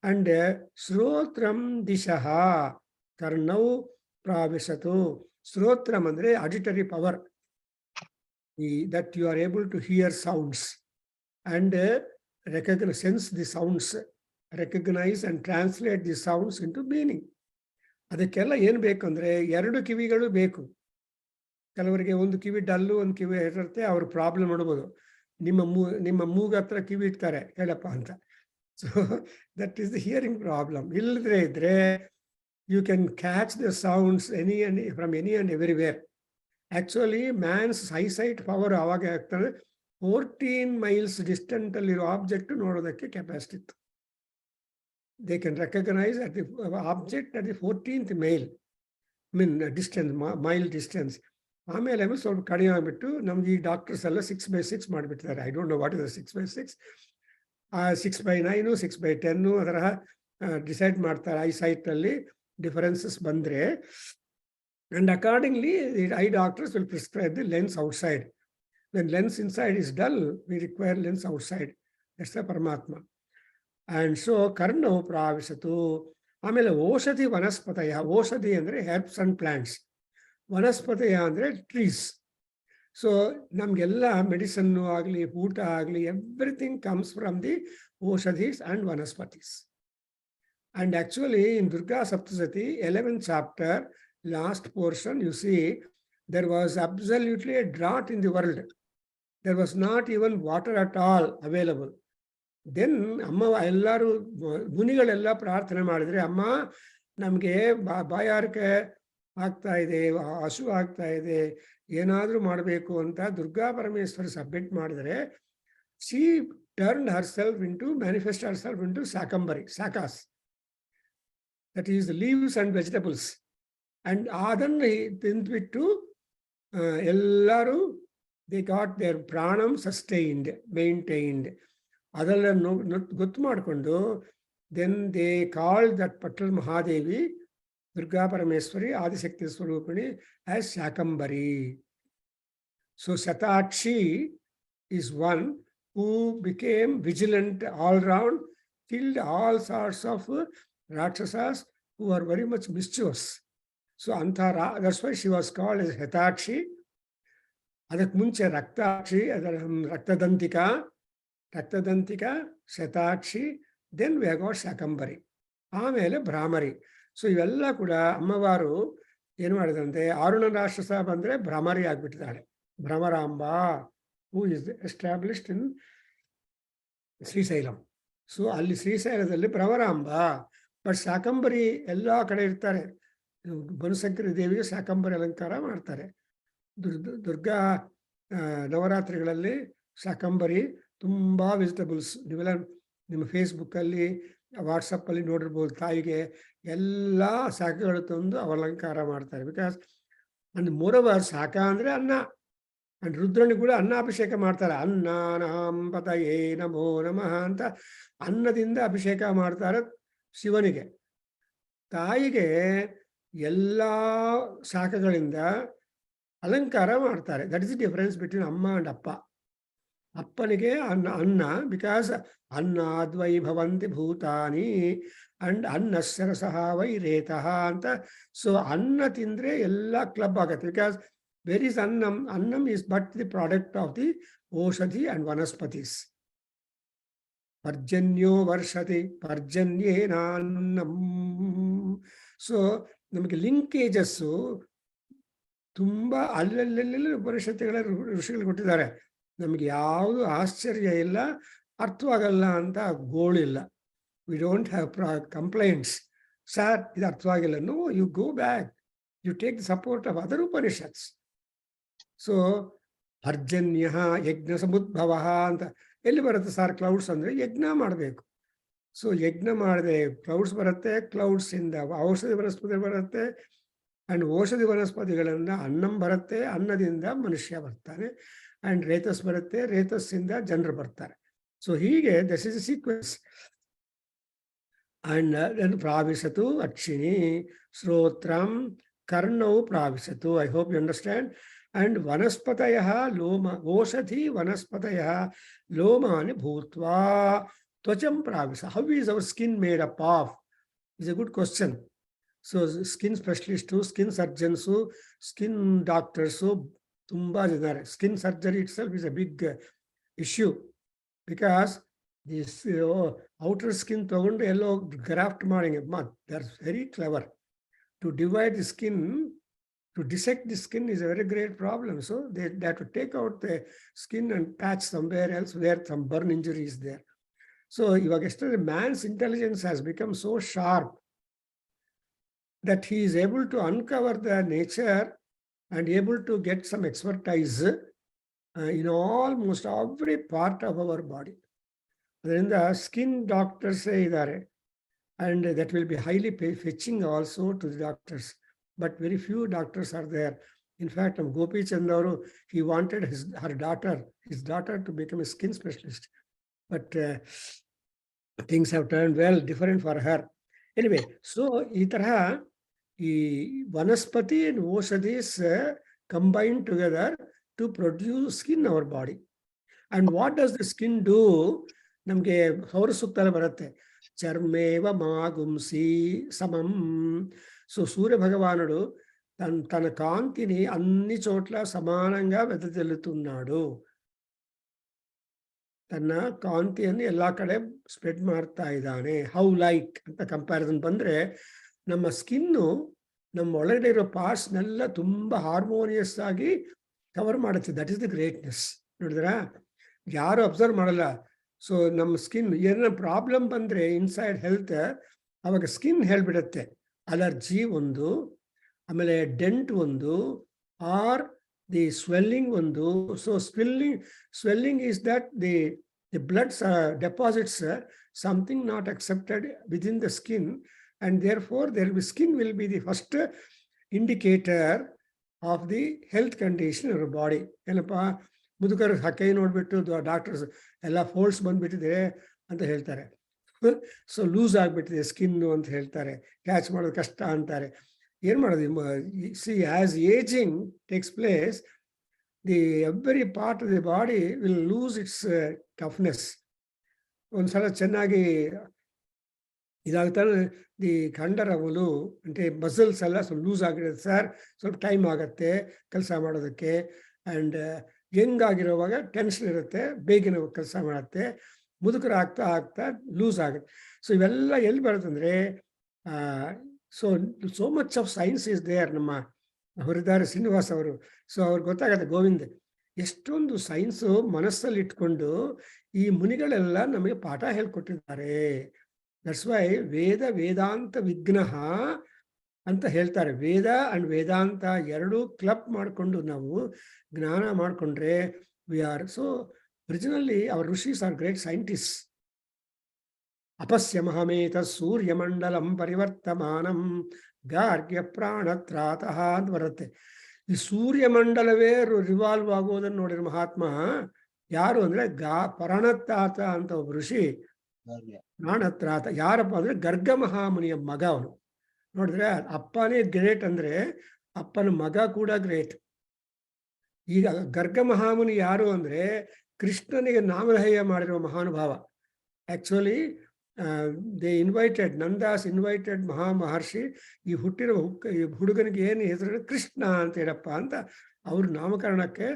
ಅಂಡ್ ಶ್ರೋತ್ರಂ ದಿಶಃ ಕರ್ಣೌ ಪ್ರಾವಿಶತು. ಶ್ರೋತ್ರಂ ಅಂದ್ರೆ auditory power, that you are able to hear sounds and sense the sounds, recognise and translate the sounds into meaning. ಅದಕ್ಕೆಲ್ಲ ಏನ್ ಬೇಕಂದ್ರೆ 2 ಕಿವಿಗಳು ಬೇಕು. ಕೆಲವರಿಗೆ ಒಂದು ಕಿವಿ ಡಲ್ಲು, ಒಂದು ಕಿವಿ ಇರುತ್ತೆ, ಅವ್ರ ಪ್ರಾಬ್ಲಮ್ ನೋಡ್ಬೋದು. ನಿಮ್ಮ ಮೂಗ ಹತ್ರ ಕಿವಿ ಇಡ್ತಾರೆ ಹೇಳಪ್ಪ ಅಂತ. So that is the hearing problem. ಇಲ್ಲದ್ರೆ ಇದ್ರೆ you can catch the sounds from any and everywhere. Actually man's eyesight power ಅವಾಗ ಆಗ್ತದೆ 14 ಮೈಲ್ಸ್ ಡಿಸ್ಟೆಂಟ್ ಅಲ್ಲಿರೋ ಆಬ್ಜೆಕ್ಟ್ ನೋಡೋದಕ್ಕೆ ಕೆಪಾಸಿಟಿ ಇತ್ತು. They can recognise at the object at the 14th mile distance, mile distance. ಆಮೇಲೆ ಸ್ವಲ್ಪ ಕಡಿಮೆ ಆಗಿಬಿಟ್ಟು ನಮ್ಗೆ ಈ ಡಾಕ್ಟರ್ಸ್ ಎಲ್ಲ 6/6 ಮಾಡಿಬಿಟ್ಟಿದ್ದಾರೆ. I don't know what is 6/6. 6/9, 6/10 ಅದರ ಡಿಸೈಡ್ ಮಾಡ್ತಾರೆ. ಐಸೈಟಲ್ಲಿ ಡಿಫರೆನ್ಸಸ್ ಬಂದರೆ, and accordingly the eye doctors will prescribe the lens outside. When lens inside is dull, we require lens outside. That's the ಪರಮಾತ್ಮ. ಆ್ಯಂಡ್ ಸೊ ಕರ್ಣವು ಪ್ರಾವಿಶತು. ಆಮೇಲೆ ಔಷಧಿ ವನಸ್ಪತಯ. ಔಷಧಿ ಅಂದರೆ ಹೆರ್ಬ್ಸ್ ಅಂಡ್ ಪ್ಲಾಂಟ್ಸ್, ವನಸ್ಪತಿಯ ಅಂದರೆ ಟ್ರೀಸ್. ಸೊ ನಮಗೆಲ್ಲ ಮೆಡಿಸನ್ನು ಆಗಲಿ, ಊಟ ಆಗಲಿ, ಎವ್ರಿಥಿಂಗ್ ಕಮ್ಸ್ ಫ್ರಮ್ ದಿ ಔಷಧೀಸ್ ಆ್ಯಂಡ್ ವನಸ್ಪತೀಸ್. And actually in Durga Saptashati 11th chapter, last portion, you see, there was absolutely a drought in the world. There was not even water at all available. Then ಅಮ್ಮ ಎಲ್ಲರೂ ಮುನಿಗಳೆಲ್ಲ ಪ್ರಾರ್ಥನೆ ಮಾಡಿದ್ರೆ, ಅಮ್ಮ ನಮಗೆ ಬಾಯಾರಿಕೆ ಆಗ್ತಾ ಇದೆ, ಹಸು ಆಗ್ತಾ ಇದೆ, ಏನಾದರೂ ಮಾಡಬೇಕು ಅಂತ ದುರ್ಗಾ ಪರಮೇಶ್ವರಿ ಸಬ್ಮಿಟ್ ಮಾಡಿದರೆ, she turn herself into manifest herself into Shakambari, ಶಾಕಾಸ್, that is leaves and vegetables. And ಅದನ್ನು ತಿಂದ್ಬಿಟ್ಟು ಎಲ್ಲರೂ ದೇ ಗಾಟ್ ದೇರ್ ಪ್ರಾಣಂ ಸಸ್ಟೈನ್ಡ್, ಮೇಂಟೈನ್ಡ್. ಅದೆಲ್ಲ ಗೊತ್ತು ಮಾಡಿಕೊಂಡು ದೆನ್ ದೇ ಕಾಲ್ಡ್ ದಟ್ ಪಟ್ಟಲ್ ಮಹಾದೇವಿ, ದುರ್ಗಾ ಪರಮೇಶ್ವರಿ, ಆದಿಶಕ್ತಿ ಸ್ವರೂಪಿಣಿ, as Shakambari. So Shatakshi is one who became vigilant all round, killed all sorts of ರಾಕ್ಷಸಾಸ್ who are very much mischievous. So ಅಂಥ that's why she was called as Shatakshi. ಅದಕ್ಕೆ ಮುಂಚೆ ರಕ್ತಾಕ್ಷಿ, ಅದರ Raktadantika, Shatakshi, then we have got Shakambari, ಆಮೇಲೆ Bhramari. So ಇವೆಲ್ಲ ಕೂಡ ಅಮ್ಮವಾರು ಏನು ಮಾಡಿದಂತೆ, ಆರುಣ ರಾಕ್ಷಸ ಬಂದರೆ ಭ್ರಮರಿ ಆಗಿಬಿಟ್ಟಿದ್ದಾಳೆ. Bhramaramba who is established in Srisailam. So ಅಲ್ಲಿ ಶ್ರೀಶೈಲದಲ್ಲಿ ಭ್ರಮರಾಂಬ. ಬಟ್ ಶಾಕಂಬರಿ ಎಲ್ಲ ಕಡೆ ಇರ್ತಾರೆ. ಬನಶಂಕರಿ ದೇವಿಗೆ ಶಾಕಂಬರಿ ಅಲಂಕಾರ ಮಾಡ್ತಾರೆ. ದುರ್ಗಾ ನವರಾತ್ರಿಗಳಲ್ಲಿ ಶಾಕಂಬರಿ ತುಂಬ ವೆಜಿಟಬಲ್ಸ್, ನೀವೆಲ್ಲ ನಿಮ್ಮ ಫೇಸ್ಬುಕ್ಕಲ್ಲಿ, ವಾಟ್ಸಪ್ಪಲ್ಲಿ ನೋಡಿರ್ಬೋದು. ತಾಯಿಗೆ ಎಲ್ಲ ಶಾಖಗಳು ತಂದು ಅಲಂಕಾರ ಮಾಡ್ತಾರೆ. ಬಿಕಾಸ್ ಅಂಡ್ ಮೋರವರ್, ಶಾಖ ಅಂದರೆ ಅನ್ನ, ಅಂಡ್ ರುದ್ರನಿಗೆ ಕೂಡ ಅನ್ನಾಭಿಷೇಕ ಮಾಡ್ತಾರೆ. ಅನ್ನಾನಾಂ ಪತಯೇ ನಮೋ ನಮಃ ಅಂತ ಅನ್ನದಿಂದ ಅಭಿಷೇಕ ಮಾಡ್ತಾರೆ ಶಿವನಿಗೆ. ತಾಯಿಗೆ ಎಲ್ಲ ಶಾಖಗಳಿಂದ ಅಲಂಕಾರ ಮಾಡ್ತಾರೆ. That is the difference between ಅಮ್ಮ ಅಂಡ್ ಅಪ್ಪ. ಅಪ್ಪನಿಗೆ ಅನ್ನ ಬಿಕಾಸ್ ಅನ್ನಾದ್ವೈ ಭವಂತಿ ಭೂತಾನಿ ಅಂಡ್ ಅನ್ನಸ್ಸರಸಃ ವೈ ರೇತಃ ಅಂತ. ಸೊ ಅನ್ನ ತಿಂದ್ರೆ ಎಲ್ಲ ಕ್ಲಬ್ ಆಗುತ್ತೆ. ಬಿಕಾಸ್ ವೆರ್ ಇಸ್ ಅನ್ನಂ? ಅನ್ನಂ is but the product of the ಓಷಧಿ ಅಂಡ್ ವನಸ್ಪತಿಸ್. ಪರ್ಜನ್ಯೋ ವರ್ಷತಿ ಪರ್ಜನ್ಯೇನಾನ್ನಂ. ಸೊ ನಮಗೆ ಲಿಂಕೇಜಸ್ಸು ತುಂಬಾ ಅಲ್ಲಲ್ಲಿ ಉಪನಿಷತ್ತುಗಳ ಋಷಿಗಳು ಕೊಟ್ಟಿದ್ದಾರೆ. ನಮಗೆ ಯಾವುದು ಆಶ್ಚರ್ಯ ಇಲ್ಲ, ಅರ್ಥವಾಗಲ್ಲ ಅಂತ ಗೋಳಿಲ್ಲ. We don't have complaints. Sir ಇದು ಅರ್ಥವಾಗಿಲ್ಲ. No, you go back, you take the support of other Upanishads. So ಪರ್ಜನ್ಯ ಯಜ್ಞ ಸಮುದ್ಭವ ಅಂತ ಎಲ್ಲಿ ಬರುತ್ತೆ ಸರ್? ಕ್ಲೌಡ್ಸ್ ಅಂದರೆ ಯಜ್ಞ ಮಾಡಬೇಕು. ಸೊ ಯಜ್ಞ ಮಾಡದೆ ಕ್ಲೌಡ್ಸ್ ಬರುತ್ತೆ. ಕ್ಲೌಡ್ಸ್ ಇಂದ ಔಷಧಿ ವನಸ್ಪತಿ ಬರುತ್ತೆ. ಅಂಡ್ ಔಷಧಿ ವನಸ್ಪತಿಗಳಿಂದ ಅನ್ನಂ ಬರುತ್ತೆ. ಅನ್ನದಿಂದ ಮನುಷ್ಯ ಬರ್ತಾನೆ. ಅಂಡ್ ರೇತಸ್ ಬರುತ್ತೆ. ರೇತಸ್ಸಿಂದ ಜನರು ಬರ್ತಾರೆ. ಸೊ ಹೀಗೆ ದಿಸ್ ಇಸ್ ಸೀಕ್ವೆನ್ಸ್. ಅಂಡ್ ಪ್ರಾವಿಶತು ಅಕ್ಷಿಣಿ ಶ್ರೋತ್ರಂ ಕರ್ಣೌ ಪ್ರಾವಿಶತು. I hope you understand. And ವನಸ್ಪತಯ ಲೋಮ ಓಷಧಿ ವನಸ್ಪತಯ ಲೋಮಾನಿ ಭೂತ್ವಾ ತ್ವಚಂ ಪ್ರಾವಿಶ. How is our skin made up of? Is a good question. So skin specialist, skin surgeons, skin doctors ತುಂಬಾ ಇದ್ದಾರೆ. Skin surgery itself is a big issue. Because this outer skin ತಗೊಂಡು ಎಲ್ಲೋ ಗ್ರಾಫ್ಟ್ ಮಾಡಿ they are very clever to divide the skin. To dissect the skin is a very great problem. So they have to take out the skin and patch somewhere else where some burn injury is there. So man's intelligence has become so sharp that he is able to uncover the nature and able to get some expertise in almost every part of our body. Then the skin doctors say that, and that will be highly fetching also to the doctors. But very few doctors are there. In fact, Gopi Chandaru, he wanted his daughter to become a skin specialist. But things have turned well different for her. Anyway, so itara vanaspati and oshadhis combine together to produce skin in our body. And what does the skin do? Namge Saura Suktala baratte. Charmeva magumsi samam. So Surya భగవానుడు తన కాంతిని అన్ని చోట్ల సమానంగా వెదజల్లుతున్నాడు. ತನ್ನ ಕಾಂತಿಯನ್ನು ಎಲ್ಲ ಕಡೆ spread ಮಾಡ್ತಾ ಇದ್ದಾನೆ. ಹೌ ಲೈಕ್ ಅಂತ ಕಂಪ್ಯಾರಿಸನ್ ಬಂದ್ರೆ, ನಮ್ಮ ಸ್ಕಿನ್ನು ನಮ್ಮ ಒಳಗಡೆ ಇರೋ ಪಾರ್ಟ್ಸ್ನೆಲ್ಲ ತುಂಬಾ ಹಾರ್ಮೋನಿಯಸ್ ಆಗಿ ಕವರ್ ಮಾಡುತ್ತೆ. That is the greatness. ನೋಡಿದ್ರಾ? ಯಾರು ಅಬ್ಸರ್ವ್ ಮಾಡಲ್ಲ. ಸೊ ನಮ್ಮ ಸ್ಕಿನ್ ಏನೋ ಪ್ರಾಬ್ಲಮ್ ಬಂದ್ರೆ ಇನ್ಸೈಡ್ ಹೆಲ್ತ್, ಅವಾಗ ಸ್ಕಿನ್ ಹೇಳ್ಬಿಡುತ್ತೆ. ಅಲರ್ಜಿ ಒಂದು, ಆಮೇಲೆ ಡೆಂಟ್ ಒಂದು, ಆರ್ ದಿ ಸ್ವೆಲ್ಲಿಂಗ್ ಒಂದು. So swelling is that the blood deposits something not accepted within the skin, and therefore skin will be the first indicator of the health condition of your body. ಏನಪ್ಪ ಮುದುಕರು ಕೈ ನೋಡ್ಬಿಟ್ಟು doctors ಎಲ್ಲ folds ಬಂದ್ಬಿಟ್ಟಿದೆ ಅಂತ ಹೇಳ್ತಾರೆ. So loose ಆಗಿಬಿಟ್ಟಿದೆ skin ಅಂತ ಹೇಳ್ತಾರೆ. ಕ್ಯಾಚ್ ಮಾಡೋದು ಕಷ್ಟ ಅಂತಾರೆ. ಏನು ಮಾಡೋದು? C as ageing takes place, the every part of the body will lose it's toughness. ಒಂದ್ಸಲ ಚೆನ್ನಾಗಿ ಇದಾಗ್ತಾನೆ ದಿ ಕಂಡರವಲು అంటే ಮಸಲ್ಸ್ ಎಲ್ಲ ಸ್ವಲ್ಪ ಲೂಸ್ ಆಗಿರುತ್ತೆ ಸರ್, ಸ್ವಲ್ಪ ಟೈಮ್ ಆಗುತ್ತೆ ಕೆಲಸ ಮಾಡೋದಕ್ಕೆ. ಆ್ಯಂಡ್ ಯಂಗ್ ಆಗಿರೋವಾಗ ಟೆನ್ಷನ್ ಇರುತ್ತೆ, ಬೇಗನೆ ಕೆಲಸ ಮಾಡುತ್ತೆ. ಮುದುಕರು ಆಗ್ತಾ ಆಗ್ತಾ ಲೂಸ್ ಆಗುತ್ತೆ. ಸೊ ಇವೆಲ್ಲ ಎಲ್ಲಿ ಬರುತ್ತಂದ್ರೆ, so much of science is there. ನಮ್ಮ ಹೊರದಾರ ಶ್ರೀನಿವಾಸ್ ಅವರು, ಸೊ ಅವ್ರಿಗೆ ಗೊತ್ತಾಗತ್ತೆ, ಗೋವಿಂದ್ ಎಷ್ಟೊಂದು ಸೈನ್ಸು ಮನಸ್ಸಲ್ಲಿ ಇಟ್ಕೊಂಡು ಈ ಮುನಿಗಳೆಲ್ಲ ನಮಗೆ ಪಾಠ ಹೇಳ್ಕೊಟ್ಟಿದ್ದಾರೆ. ದಟ್ಸ್ ವೈ ವೇದಾಂತ ವಿಘ್ನಃ ಅಂತ ಹೇಳ್ತಾರೆ. ವೇದ ಅಂಡ್ ವೇದಾಂತ ಎರಡೂ ಕ್ಲಬ್ ಮಾಡಿಕೊಂಡು ನಾವು ಜ್ಞಾನ ಮಾಡಿಕೊಂಡ್ರೆ we are so. Originally, our rishis are great scientists. Apasyamahame Suryamandalam Parivartamanam Gargya Pranatrataha ಅಂತ ಬರುತ್ತೆ. ಈ ಸೂರ್ಯಮಂಡಲವೇ ರಿವಾಲ್ವ್ ಆಗುವುದನ್ನು ನೋಡಿರೋ ಮಹಾತ್ಮ ಯಾರು ಅಂದ್ರೆ ಪರಣತ್ರಾತ ಅಂತ ಒಬ್ಬ ಋಷಿ. ಪ್ರಾಣತ್ರಾತ ಯಾರಪ್ಪ ಅಂದ್ರೆ ಗರ್ಗ ಮಹಾಮುನಿಯ ಮಗ ಅವನು. ನೋಡಿದ್ರೆ ಅಪ್ಪನೇ ಗ್ರೇಟ್ ಅಂದ್ರೆ ಅಪ್ಪನ ಮಗ ಕೂಡ ಗ್ರೇಟ್. ಈಗ ಗರ್ಗ ಮಹಾಮುನಿ ಯಾರು ಅಂದ್ರೆ ಕೃಷ್ಣನಿಗೆ ನಾಮಧೇಯ ಮಾಡಿರುವ ಮಹಾನುಭಾವ. ಆಕ್ಚುಲಿ ದೇ ಇನ್ವೈಟೆಡ್, ನಂದಾಸ್ ಇನ್ವೈಟೆಡ್ ಮಹರ್ಷಿ ಈ ಹುಟ್ಟಿರುವ ಈ ಹುಡುಗನಿಗೆ ಏನು ಹೆಸರು ಕೃಷ್ಣ ಅಂತ ಹೇಳಪ್ಪ ಅಂತ ಅವ್ರ ನಾಮಕರಣಕ್ಕೆ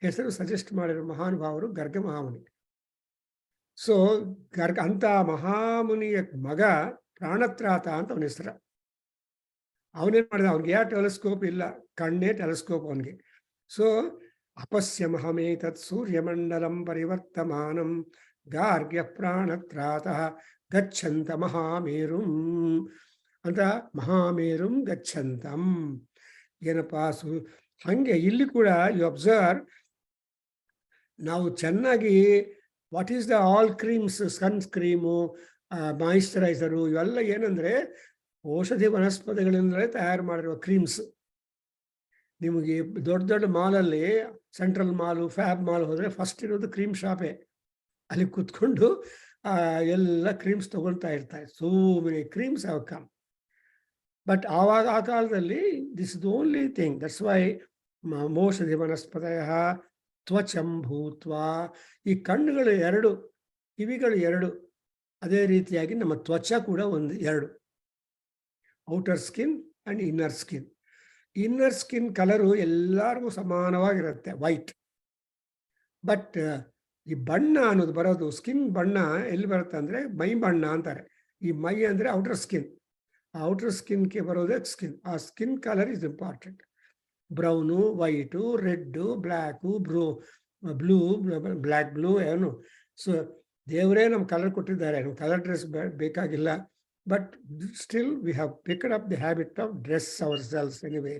ಹೆಸರು ಸಜೆಸ್ಟ್ ಮಾಡಿರೋ ಮಹಾನುಭಾವರು ಗರ್ಗ ಮಹಾಮುನಿ. ಸೊ ಅಂತ ಮಹಾಮುನಿಯ ಮಗ ಪ್ರಾಣತ್ರಾತ ಅಂತ ಅವನ ಹೆಸರು. ಅವನೇನ್ ಮಾಡಿದ, ಅವ್ನಿಗೆ ಯಾವ ಟೆಲಿಸ್ಕೋಪ್ ಇಲ್ಲ, ಕಣ್ಣೇ ಟೆಲಿಸ್ಕೋಪ್ ಅವನಿಗೆ. ಸೊ ಅಪಶ್ಯಮಹಮೇತತ್ ಸೂರ್ಯಮಂಡಲಂ ಪರಿವರ್ತಮಾನಂ ಗಾರ್ಗ್ಯ ಪ್ರಾಣತ್ರಾತ ಗಚ್ಚಂತ ಮಹಾಮೇರುಂ ಅಂತ ಮಹಾಮೇರುಂ ಗಚ್ಚಂತಂ. ಏನಪ್ಪಾ ಹಂಗೆ ಇಲ್ಲಿ ಕೂಡ ಯು ಅಬ್ಸರ್ವ್, ನಾವು ಚೆನ್ನಾಗಿ what is the all creams, sun cream, moisturiser ಇವೆಲ್ಲ ಏನಂದ್ರೆ ಔಷಧಿ ವನಸ್ಪತಿಗಳಿಂದಲೇ ತಯಾರು ಮಾಡಿರುವ ಕ್ರೀಮ್ಸ್. ನಿಮಗೆ ದೊಡ್ಡ ದೊಡ್ಡ ಮಾಲಲ್ಲಿ, ಸೆಂಟ್ರಲ್ ಮಾಲು, ಫ್ಯಾಬ್ ಮಾಲ್ ಹೋದರೆ ಫಸ್ಟ್ ಇರೋದು ಕ್ರೀಮ್ ಶಾಪೇ. ಅಲ್ಲಿ ಕೂತ್ಕೊಂಡು ಎಲ್ಲ ಕ್ರೀಮ್ಸ್ ತಗೊಳ್ತಾ ಇರ್ತಾರೆ. So many creams have come. But ಆವಾಗ ಆ ಕಾಲದಲ್ಲಿ this is the only thing. That's why ಔಷಧಿ ವನಸ್ಪತಯ ತ್ವಚಂ ಭೂತ್ವ. ಈ ಕಣ್ಣುಗಳು 2, ಕಿವಿಗಳು 2, ಅದೇ ರೀತಿಯಾಗಿ ನಮ್ಮ ತ್ವಚ ಕೂಡ ಎರಡು, outer skin and inner skin. Inner skin colour ಎಲ್ಲರಿಗೂ ಸಮಾನವಾಗಿರುತ್ತೆ, ವೈಟ್. ಬಟ್ ಈ ಬಣ್ಣ ಅನ್ನೋದು ಬರೋದು, ಸ್ಕಿನ್ ಬಣ್ಣ ಎಲ್ಲಿ ಬರುತ್ತೆ ಅಂದರೆ ಮೈ ಬಣ್ಣ ಅಂತಾರೆ. ಈ ಮೈ ಅಂದರೆ ಔಟರ್ ಸ್ಕಿನ್. ಆ ಔಟರ್ ಸ್ಕಿನ್ಗೆ ಬರೋದೇ ಸ್ಕಿನ್. ಆ skin colour is important. Brown, white, red, black, blue, blue ಏನು. ಸೊ ದೇವರೇ ನಮ್ಮ ಕಲರ್ ಕೊಟ್ಟಿದ್ದಾರೆ, ನಮ್ಮ ಕಲರ್ ಡ್ರೆಸ್ ಬೇಕಾಗಿಲ್ಲ. But still we have picked up the habit of dress ourselves anyway.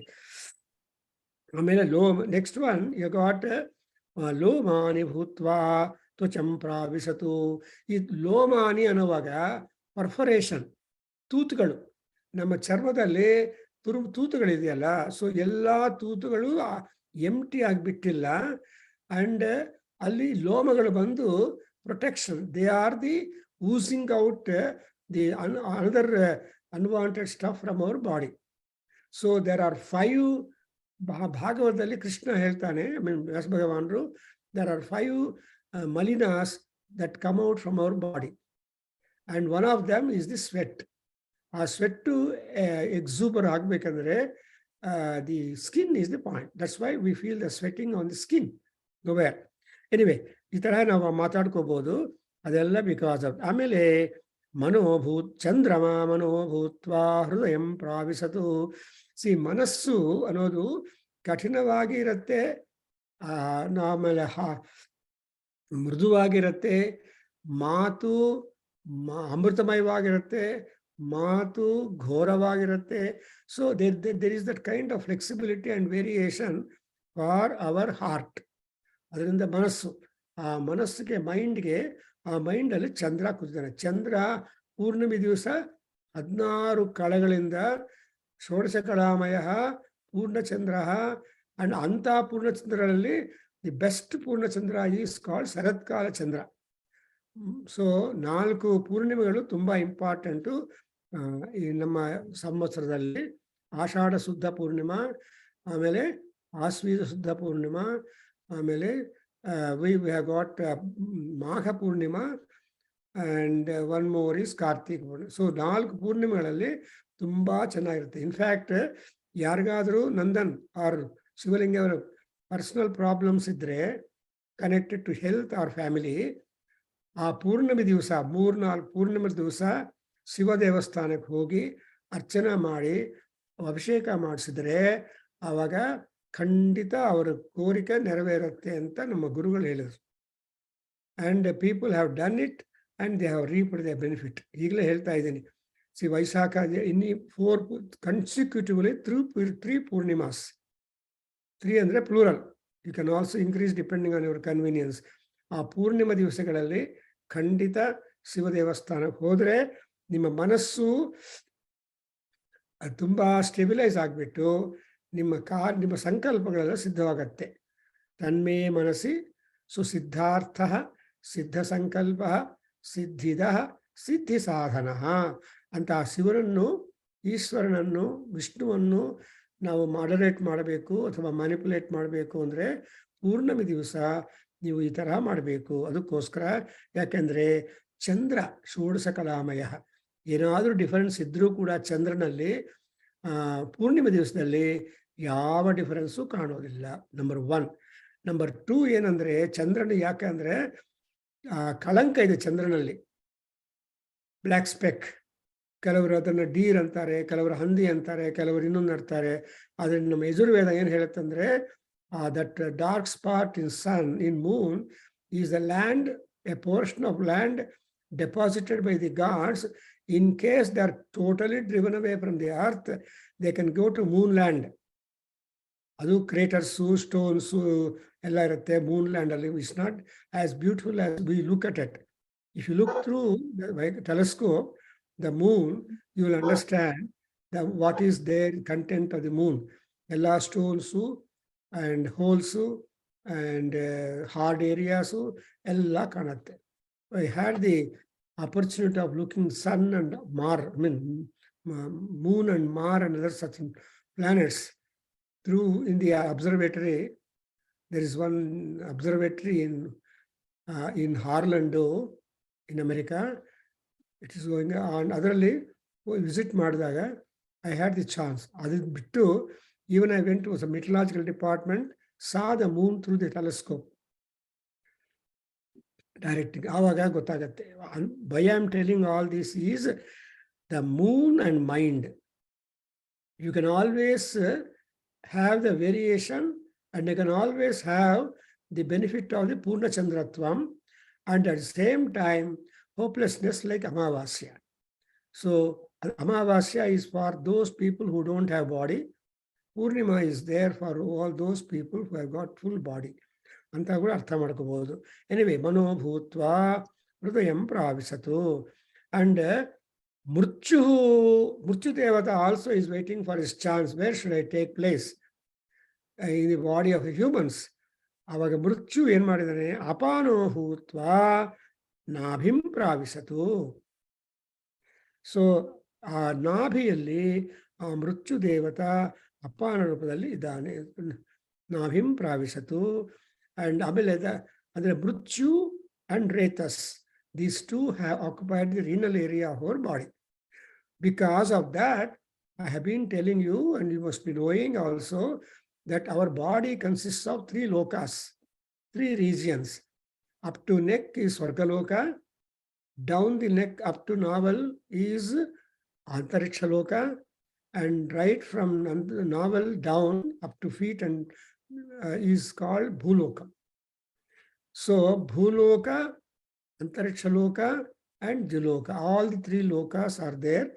ಆಮೇಲೆ ನೆಕ್ಸ್ಟ್ ಒನ್ ಯು ಗಾಟ್ ಲೋಮಾನಿ ಭೂತ್ವಾ ತ್ವಚಂ ಪ್ರಾವಿಶತು. ಈ ಲೋಮಾನಿ ಅನ್ನುವಾಗ ಪರ್ಫರೇಷನ್, ತೂತುಗಳು. ನಮ್ಮ ಚರ್ಮದಲ್ಲಿ ತೂತುಗಳಿದೆಯಲ್ಲ, ಸೊ ಎಲ್ಲ ತೂತುಗಳು ಎಂಟಿ ಆಗಿಬಿಟ್ಟಿಲ್ಲ. ಅಂಡ್ ಅಲ್ಲಿ ಲೋಮಗಳು ಬಂದು protection, they are the ಊಸಿಂಗ್ out the another unwanted stuff from our body. So there are 5 ಭಾಗವತದಲ್ಲಿ ಕೃಷ್ಣ ಹೇಳ್ತಾನೆ, I mean ವ್ಯಾಸ ಭಗವಾನರು, there are 5 malinas that come out from our body, and one of them is the sweat. ಆ ಸ್ವೆಟ್ಟು ಎಕ್ಸೂಬರ್ ಆಗಬೇಕಂದ್ರೆ the skin is the point. That's why we feel the sweating on the skin nowhere. Anyway, ಈ ತರ ನಾವು ಮಾತಾಡ್ಕೋಬಹುದು. ಅದೆಲ್ಲ because of. ಆಮೇಲೆ ಚಂದ್ರಮ ಮನೋಭೂತ್ವಾ ಹೃದಯಂ ಪ್ರಾವಿಶತು. ಮನಸ್ಸು ಅನ್ನೋದು ಕಠಿಣವಾಗಿ ಇರುತ್ತೆ, ಆಮೇಲೆ ಮೃದುವಾಗಿರುತ್ತೆ, ಮಾತು ಅಮೃತಮಯವಾಗಿರುತ್ತೆ, ಮಾತು ಘೋರವಾಗಿರುತ್ತೆ. So there is that kind of flexibility and variation for our heart. ಅದರಿಂದ ಆ ಮನಸ್ಸಿಗೆ, ಮೈಂಡ್ಗೆ, ಆ ಮೈಂಡಲ್ಲಿ ಚಂದ್ರ ಕೂತಿದ್ದಾನೆ. ಚಂದ್ರ ಪೂರ್ಣಿಮೆ ದಿವಸ 16 ಕಳೆಗಳಿಂದ ಷೋಡಶ ಕಳಾಮಯ ಪೂರ್ಣಚಂದ್ರ. ಅಂಡ್ ಅಂಥ ಪೂರ್ಣಚಂದ್ರಗಳಲ್ಲಿ ದಿ ಬೆಸ್ಟ್ ಪೂರ್ಣಚಂದ್ರ ಈಸ್ ಕಾಲ್ಡ್ ಶರತ್ಕಾಲ ಚಂದ್ರ. ಸೊ 4 ಪೂರ್ಣಿಮೆಗಳು ತುಂಬ ಇಂಪಾರ್ಟೆಂಟು ಈ ನಮ್ಮ ಸಂವತ್ಸರದಲ್ಲಿ. ಆಷಾಢ ಶುದ್ಧ ಪೂರ್ಣಿಮಾ, ಆಮೇಲೆ ಆಶ್ವೀಜ ಶುದ್ಧ ಪೂರ್ಣಿಮಾ, ಆಮೇಲೆ we have got Magha Purnima, and one more is Kartik Purnima. So 4 ಪೂರ್ಣಿಮೆಗಳಲ್ಲಿ ತುಂಬಾ ಚೆನ್ನಾಗಿರುತ್ತೆ. ಇನ್ಫ್ಯಾಕ್ಟ್ ಯಾರಿಗಾದರೂ ನಂದನ್ ಆರ್ ಶಿವಲಿಂಗ ಅವರ ಪರ್ಸನಲ್ ಪ್ರಾಬ್ಲಮ್ಸ್ ಇದ್ರೆ connected to health or family, ಆ ಪೂರ್ಣಿಮೆ ದಿವಸ 3-4 ಪೂರ್ಣಿಮೆ ದಿವಸ ಶಿವ ದೇವಸ್ಥಾನಕ್ಕೆ ಹೋಗಿ ಅರ್ಚನೆ ಮಾಡಿ ಅಭಿಷೇಕ ಮಾಡಿಸಿದ್ರೆ ಆವಾಗ ಖಂಡಿತ ಅವರ ಕೋರಿಕೆ ನೆರವೇರುತ್ತೆ ಅಂತ ನಮ್ಮ ಗುರುಗಳು ಹೇಳಿದರು. And people have done it and they have reaped the benefit. ಈಗಲೇ ಹೇಳ್ತಾ ಇದ್ದೀನಿ. ವೈಶಾಖ ಇನ್ನಿ 4 ಕನ್ಸಿಕ್ಯೂಟಿವ್ಲಿ 3 ಪೂರ್ಣಿಮಾಸ್. 3 ಅಂದರೆ plural. You can also increase depending on your convenience. ಆ ಪೂರ್ಣಿಮಾ ದಿವಸಗಳಲ್ಲಿ ಖಂಡಿತ ಶಿವ ದೇವಸ್ಥಾನಕ್ಕೆ ಹೋದರೆ ನಿಮ್ಮ ಮನಸ್ಸು ತುಂಬ ಸ್ಟೆಬಿಲೈಸ್ ಆಗಿಬಿಟ್ಟು ನಿಮ್ಮ ಸಂಕಲ್ಪಗಳೆಲ್ಲ ಸಿದ್ಧವಾಗತ್ತೆ. ತನ್ಮೇ ಮನಸ್ಸಿ ಸುಸಿದ್ಧಾರ್ಥ ಸಿದ್ಧ ಸಂಕಲ್ಪ ಸಿದ್ಧಿದ ಸಿದ್ಧಿ ಸಾಧನ ಅಂತ ಆ ಶಿವನನ್ನು, ಈಶ್ವರನನ್ನು, ವಿಷ್ಣುವನ್ನು ನಾವು ಮಾಡರೇಟ್ ಮಾಡಬೇಕು ಅಥವಾ ಮ್ಯಾನಿಪುಲೇಟ್ ಮಾಡಬೇಕು ಅಂದರೆ ಪೂರ್ಣಮಿ ದಿವಸ ನೀವು ಈ ಥರ ಮಾಡಬೇಕು. ಅದಕ್ಕೋಸ್ಕರ ಯಾಕೆಂದರೆ ಚಂದ್ರ ಷೋಡಶ ಕಲಾಮಯ, ಏನಾದರೂ ಡಿಫರೆನ್ಸ್ ಇದ್ದರೂ ಕೂಡ ಚಂದ್ರನಲ್ಲಿ ಪೂರ್ಣಿಮೆ ದಿವಸದಲ್ಲಿ ಯಾವ ಡಿಫರೆನ್ಸು ಕಾಣೋದಿಲ್ಲ. ನಂಬರ್ 1. ನಂಬರ್ 2 ಏನಂದರೆ ಚಂದ್ರನ ಯಾಕೆ ಅಂದರೆ ಕಳಂಕ ಇದೆ ಚಂದ್ರನಲ್ಲಿ, ಬ್ಲ್ಯಾಕ್ ಸ್ಪೆಕ್. ಕೆಲವರು ಅದನ್ನು ಡೀರ್ ಅಂತಾರೆ, ಕೆಲವರು ಹಂದಿ ಅಂತಾರೆ, ಕೆಲವರು ಇನ್ನೊಂದು ಅಂತಾರೆ. ಆದರೆ ನಮ್ಮ ಯಜುರ್ವೇದ ಏನು ಹೇಳುತ್ತಂದರೆ that dark spot in sun in moon is the land, a portion of land deposited by the gods. In case they are totally driven away from the earth, they can go to moonland. Adu craters, stones, ella irutte moonland alli. It's not as beautiful as we look at it. If you look through the telescope, the moon, you will understand what is their content of the moon. Ella stones and holes and hard areas ella kanatte. I had the opportunity of looking sun and Mars, moon and Mars and other such planets through in the observatory. There is one observatory in Orlando, in America. It is going on. Otherly, visit Maddaga, I had the chance. Even I went to the meteorological department, saw the moon through the telescope. Directing. Why I am telling all this is the moon and mind. You can always have the variation and you can always have the benefit of the Purna Chandratvam and at the same time hopelessness like Amavasya. So Amavasya is for those people who don't have body. Purnima is there for all those people who have got full body. ಅಂತ ಕೂಡ ಅರ್ಥ ಮಾಡ್ಕೋಬಹುದು. Anyway ಮನೋಭೂತ್ವ ಹೃದಯಂ ಪ್ರಾವಿಶತು. And ಮೃತ್ಯು ದೇವತ also is waiting for his chance. Where should I take place in the body of humans. ಆವಾಗ ಮೃತ್ಯು ಏನ್ ಮಾಡಿದಾನೆ, ಅಪಾನೋಭೂತ್ವ ನಾಭಿಂ ಪ್ರಾವಿಶತು. ಸೊ ಆ ನಾಭಿಯಲ್ಲಿ ಆ ಮೃತ್ಯು ದೇವತ ಅಪಾನ ರೂಪದಲ್ಲಿ ಇದ್ದಾನೆ. ನಾಭಿಂ ಪ್ರಾವಿಶತು. And Abeleda, Mrityu and Retas, these two have occupied the renal area of our body. Because of that, I have been telling you, and you must be knowing also, that our body consists of 3 lokas, 3 regions. Up to neck is Swargaloka, down the neck up to navel is Antariksha Loka, and right from navel down up to feet and is called Bhuloka. So Bhuloka, Antariksha Loka and Diloka, all the 3 lokas are there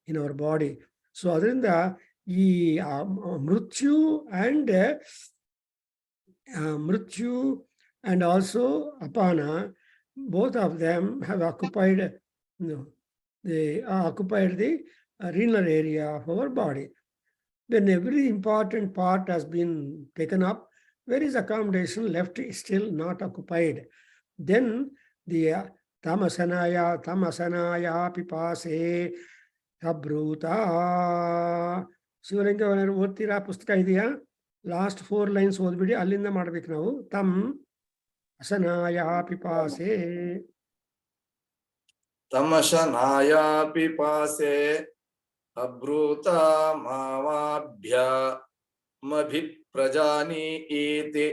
in our body. So adrinda ee Mrityu and also Apana, both of them have occupied, they occupied the renal area of our body. When every important part has been taken up, where is accommodation left is still not occupied? Then the tamasanaya pipase abruta. ಶಿವಲಿಂಗ ಓದ್ತೀರಾ? ಪುಸ್ತಕ ಇದೆಯಾ? Last 4 lines ಓದ್ಬಿಡಿ, ಅಲ್ಲಿಂದ ಮಾಡ್ಬೇಕು ನಾವು. ತಮ್ ಅಸನಾಯ ಪಿಪಾಸೆ. ತಮಶನಾಯ ಪಿಪಾಸೆ ಅಬ್ರೂತ ಮಾವಾಭ್ಯಮಭಿಪ್ರಜಾನೀತಿ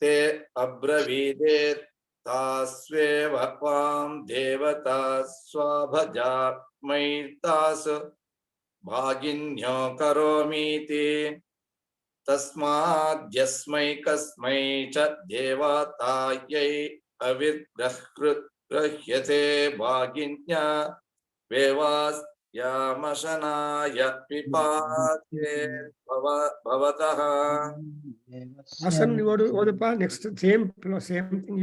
ತೇ ಅಬ್ರವೀದೇ ತಾಸ್ವೇವ ವಾಂ ದೇವತಾ ಸ್ವಭಜಾಮೈತಾಸ್ ಭಾಗಿನ್ಯೋ ಕರೋಮೀತಿ ತಸ್ಮಾದ್ಯಸ್ಮೈ ಕಸ್ಮೈ ಚ ದೇವತಾಯೈ ಅವಿರ್ಗೃಹ್ಯತೆ ಭಾಗಿನ್ಯ ವೇವಾಸ್ ಯಾಮಶನಾಯ ಪಿಪಾಸೆ ಭವತಃ. Hasan, you want to open next same thing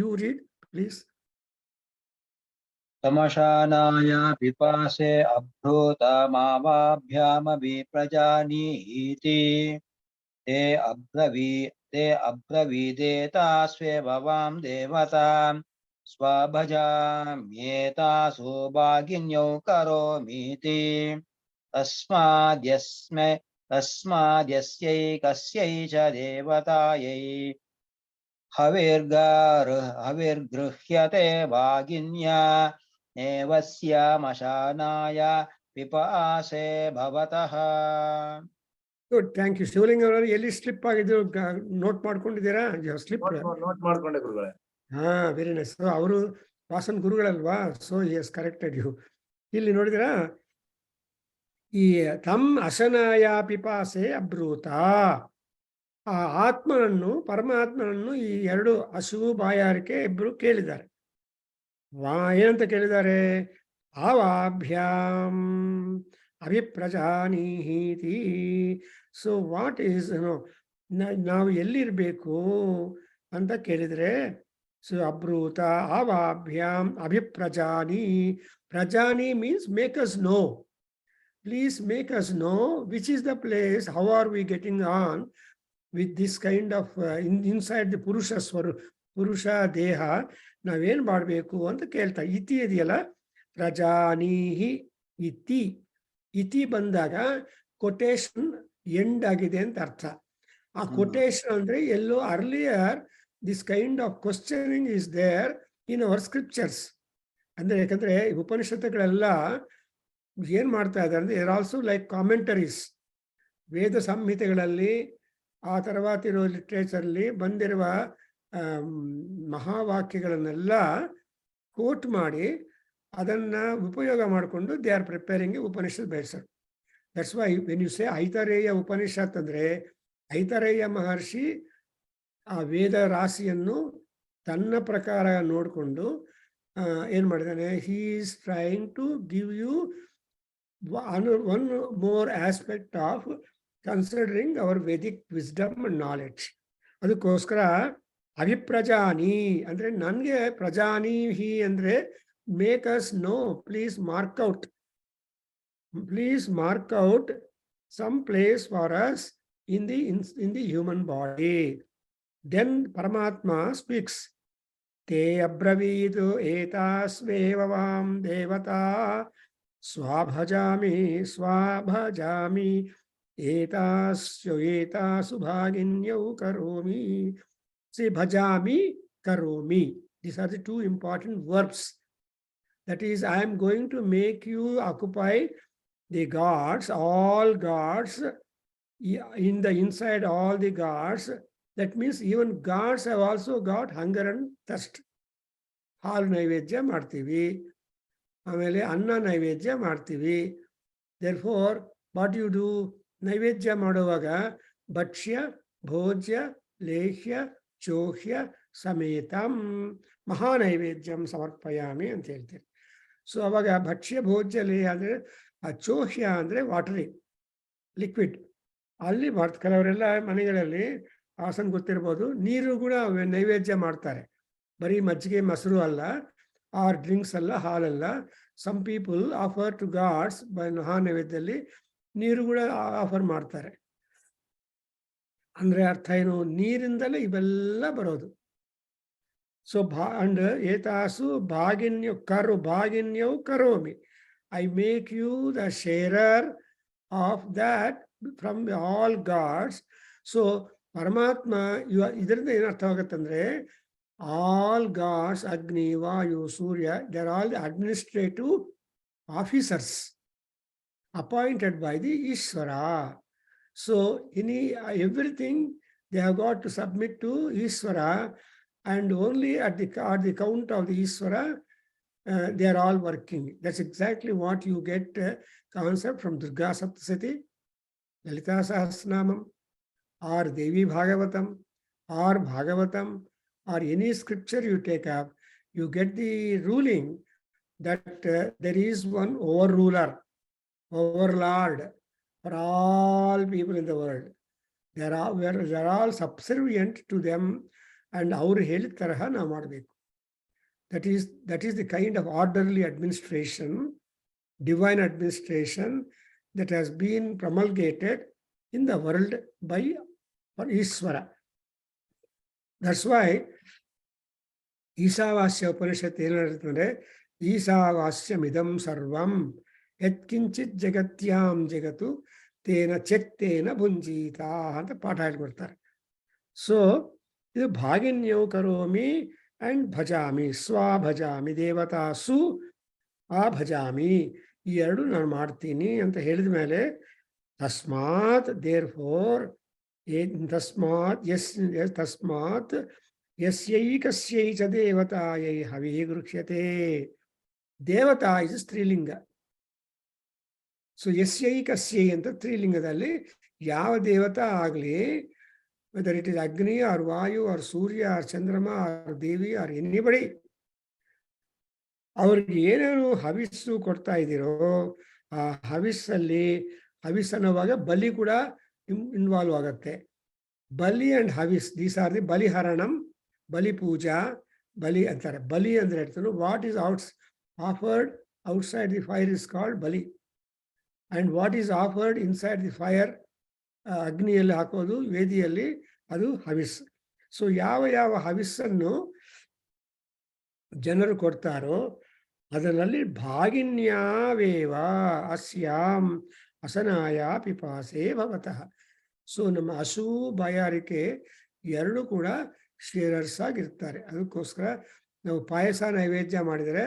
you read, please. ತಮಶಾನಾಯ ಪಿಪಾಸೆ ಅಭ್ರೂತ ಮಾವಾಭ್ಯಾಮಭಿ ಪ್ರಜಾನೀತಿ te abravidetasvevavam devatam swabhajamyetasu bhaginyau karomiti tasmadyasmai kasyai cha devatayai havirgruhyate bhaginya nevasyamashanaya pipase bhavataha. Good, thank you. Shivalinga ಅವರು ಎಲ್ಲಿ slip ಆಗಿದ್ರು ನೋಟ್ ಮಾಡ್ಕೊಂಡಿದ್ದೀರಾ? Slip. Note ಮಾಡ್ಕೊಂಡೆ ಗುರುಗಳೇ. ಹಾ, very nice. ಅವರು ವಾಸನ್ ಗುರುಗಳಲ್ವಾ, so yes corrected you. ಇಲ್ಲಿ ನೋಡಿದಿರಾ, ಈ ತಮ್ ಅಶನಾಯ ಪಿಪಾಸೆ ಅಬ್ರೂತ, ಆ ಆತ್ಮನನ್ನು, ಪರಮಾತ್ಮನನ್ನು ಈ ಎರಡು ಹಸಿವು ಬಾಯಾರಿಕೆ ಇಬ್ರು ಕೇಳಿದ್ದಾರೆ. ಏನಂತ ಕೇಳಿದ್ದಾರೆ? ಆವಾಭ್ಯಾಂ ಅಭಿಪ್ರಜಾನೀತಿ. ಸೊ ವಾಟ್ ಈಸ್ ನಾವು ಎಲ್ಲಿರ್ಬೇಕು ಅಂತ ಕೇಳಿದ್ರೆ, ಸೊ ಅಬ್ರೂತ ಆವಾಭ್ಯಾಂ ಅಭಿಪ್ರಜಾನಿ. ಪ್ರಜಾನಿ means make us know. Please make us know which is the place, how are we getting on with this kind of inside the Purusha Deha, ನಾವೇನ್ ಮಾಡಬೇಕು ಅಂತ ಕೇಳ್ತಾ. ಇತಿ ಇದೆಯಲ್ಲ, ಪ್ರಜಾನೀಹಿ ಇತಿ. ಇತಿ ಬಂದಾಗ ಕೊಟೇಶನ್ ಎಂಡ್ ಆಗಿದೆ ಅಂತ ಅರ್ಥ. ಆ ಕೊಟೇಶನ್ ಅಂದ್ರೆ ಎಲ್ಲೋ earlier this kind of questioning is there in our scriptures. ಅಂದ್ರೆ ಯಾಕಂದ್ರೆ ಉಪನಿಷತ್ತುಗಳೆಲ್ಲ ಏನ್ ಮಾಡ್ತಾ ಇದ್ದಾರೆ ಅಂದ್ರೆ, ದೇರ್ ಆಲ್ಸೋ ಲೈಕ್ ಕಾಮೆಂಟರೀಸ್. ವೇದ ಸಂಹಿತೆಗಳಲ್ಲಿ, ಆ తర్వాత ಇರೋ ಲಿಟ್ರೇಚರ್ಲಿ ಬಂದಿರುವ ಮಹಾವಾಕ್ಯಗಳನ್ನೆಲ್ಲ ಕೋಟ್ ಮಾಡಿ ಅದನ್ನ ಉಪಯೋಗ ಮಾಡಿಕೊಂಡು ದೇ ಆರ್ ಪ್ರಿಪೇರಿಂಗ್ ಉಪನಿಷತ್ ಬಯಸರು. That's why when you say Aitareya Upanishad ಅಂದ್ರೆ, ಐತರೇಯ ಮಹರ್ಷಿ ಆ ವೇದ ರಾಶಿಯನ್ನು ತನ್ನ ಪ್ರಕಾರ ನೋಡಿಕೊಂಡು ಏನ್ ಮಾಡಿದಾನೆ, he is trying to give you one more aspect of considering our Vedic wisdom and knowledge. ಅದಕ್ಕೋಸ್ಕರ ಅಭಿಪ್ರಜಾನಿ ಅಂದ್ರೆ, ನನ್ಗೆ ಪ್ರಜಾನಿ ಹಿ ಅಂದ್ರೆ make us no. Please mark out some place for us in the human body. Then Paramatma speaks. Te abravidu etasvevavam devata swabhajami etasu bhaginyau karomi. See, bhajami, karomi. These are the two important verbs. That is, I am going to make you occupy the gods, all gods, in the inside all the gods. That means even gods have also got hunger and thirst. ಹಾಲು ನೈವೇದ್ಯ ಮಾಡ್ತೀವಿ, ಆಮೇಲೆ ಅನ್ನ ನೈವೇದ್ಯ ಮಾಡ್ತೀವಿ. Therefore what you do, ನೈವೇದ್ಯ ಮಾಡುವಾಗ ಭಕ್ಷ್ಯ ಭೋಜ್ಯ ಲೇಹ್ಯ ಚೋಹ್ಯ ಸಮೇತಂ ಮಹಾನೈವೇದ್ಯಂ ಸಮರ್ಪಯಾಮಿ ಅಂತ ಹೇಳ್ತೀರಿ. ಸೊ ಅವಾಗ ಭಕ್ಷ್ಯ ಭೋಜ್ಯ ಲೇಹ್ಯ ಅಂದರೆ, ಆ ಚೋಹ್ಯ ಅಂದರೆ ವಾಟರಿ ಲಿಕ್ವಿಡ್. ಅಲ್ಲಿ ಕೆಲವರೆಲ್ಲ ಮನೆಗಳಲ್ಲಿ ಹಾಸನ್ ಗೊತ್ತಿರ್ಬೋದು, ನೀರು ಕೂಡ ನೈವೇದ್ಯ ಮಾಡ್ತಾರೆ. ಬರೀ ಮಜ್ಜಿಗೆ ಮೊಸರು ಅಲ್ಲ, ಆರ್ ಡ್ರಿಂಕ್ಸ್ ಅಲ್ಲ, ಹಾಲಲ್ಲ. Some people offer to gods by ಮಹಾನೈವೇದ್ಯದಲ್ಲಿ ನೀರು ಕೂಡ ಆಫರ್ ಮಾಡ್ತಾರೆ. ಅಂದ್ರೆ ಅರ್ಥ ಏನು, ನೀರಿಂದಲೇ ಇವೆಲ್ಲ ಬರೋದು. ಸೊ ಅಂಡ್ ಏತಾಸು ಭಾಗಿನ್ಯೌ ಕರೋಮಿ. I make you the sharer of that from all gods. So Paramatma, ಇದರಿಂದ ಏನು ಅರ್ಥವಾಗುತ್ತಂದ್ರೆ, all gods, Agni, Vayu, Surya, they're all the administrative officers appointed by the Ishvara. So everything they have got to submit to Ishvara, and only at the count of the Ishvara they are all working. That's exactly what you get concept from Durga Saptasati, Lalita Sahasranamam, or Devi Bhagavatam, or Bhagavatam, or any scripture you take up, you get the ruling that there is one overlord for all people in the world. They are all subservient to them, and our ಹೇಳಿದ ತರಹ ನಾವು ಮಾಡಬೇಕು. That is the kind of orderly administration, divine administration that has been promulgated in the world by for Ishvara. That's why Ishavasya Upanishad ಏನು ಹೇಳ್ತಂದ್ರೆ ಈಶಾವಾಸ್ಯಮಿದಂ ಸರ್ವಂ ಯತ್ಕಿಂಚಿತ್ ಜಗತ್ಯಾಂ ಜಗತ್ತು ತೇನ ಚೆತ್ತೇನ ಭುಂಜೀತ ಅಂತ ಪಾಠ ಹೇಳ್ಕೊಡ್ತಾರೆ. ಸೊ ಇದು ಭಾಗಿನ್ಯೌ ಕರೋಮಿ ಅಂಡ್ ಭಜಾಮಿ, ಸ್ವಭಜಾಮಿ ದೇವತಾಸು ಆ ಭಜಾಮಿ, ಈ ಎರಡು ನಾನು ಮಾಡ್ತೀನಿ ಅಂತ ಹೇಳಿದ ಮೇಲೆ ತಸ್ಮಾತ್ ದೇರ್ ಫೋರ್ ತಸ್ಮಾತ್ ಯಸ್ಯೈಕಸ್ಯೈ ಚ ದೇವತಾಯೈ ಹವಿಃ ಗೃಹ್ಯತೆ. ದೇವತಾ ಇಸ್ ಸ್ತ್ರೀಲಿಂಗ. ಸೊ ಯಸ್ಯೈಕಸ್ಯೈ ಅಂತ ಸ್ತ್ರೀಲಿಂಗದಲ್ಲಿ ಯಾವ ದೇವತಾ ಆಗಲಿ, whether it is Agni or Vayu or Surya or Chandrama or Devi or anybody, ಅವ್ರಿಗೆ ಏನೇನು ಹವಿಸ್ಸು ಕೊಡ್ತಾ ಇದ್ದೀರೋ ಆ ಹವಿಸ್ಸಲ್ಲಿ ಹವಿಸ್ಸನ್ನುವಾಗ ಬಲಿ ಕೂಡ ಇನ್ವಾಲ್ವ್ ಆಗುತ್ತೆ. ಬಲಿ ಅಂಡ್ ಹವಿಸ್, ದೀಸ್ ಆರ್ ದಿ ಬಲಿಹರಣಂ, ಬಲಿ ಪೂಜಾ, ಬಲಿ ಅಂತಾರೆ. ಬಲಿ ಅಂದ್ರೆ ಹೇಳ್ತಾರೆ what is offered outside the fire is called ಬಲಿ, and what is offered inside the fire, ಅಗ್ನಿಯಲ್ಲಿ ಹಾಕೋದು ವೇದಿಯಲ್ಲಿ, ಅದು ಹವಿಸ್. ಸೊ ಯಾವ ಯಾವ ಹವಿಸ್ಸನ್ನು ಜನರು ಕೊಡ್ತಾರೋ ಅದರಲ್ಲಿ ಭಾಗಿನ್ಯಾವೇವ ಅಸ್ಯಾಂ ಅಸನಾಯ ಪಿಪಾಸೆ ಭವತಃ. ಸೊ ನಮ್ಮ ಹಸು ಬಾಯಾರಿಕೆ ಎರಡು ಕೂಡ ಶೇರರ್ಸ್ ಆಗಿರ್ತಾರೆ. ಅದಕ್ಕೋಸ್ಕರ ನಾವು ಪಾಯಸ ನೈವೇದ್ಯ ಮಾಡಿದರೆ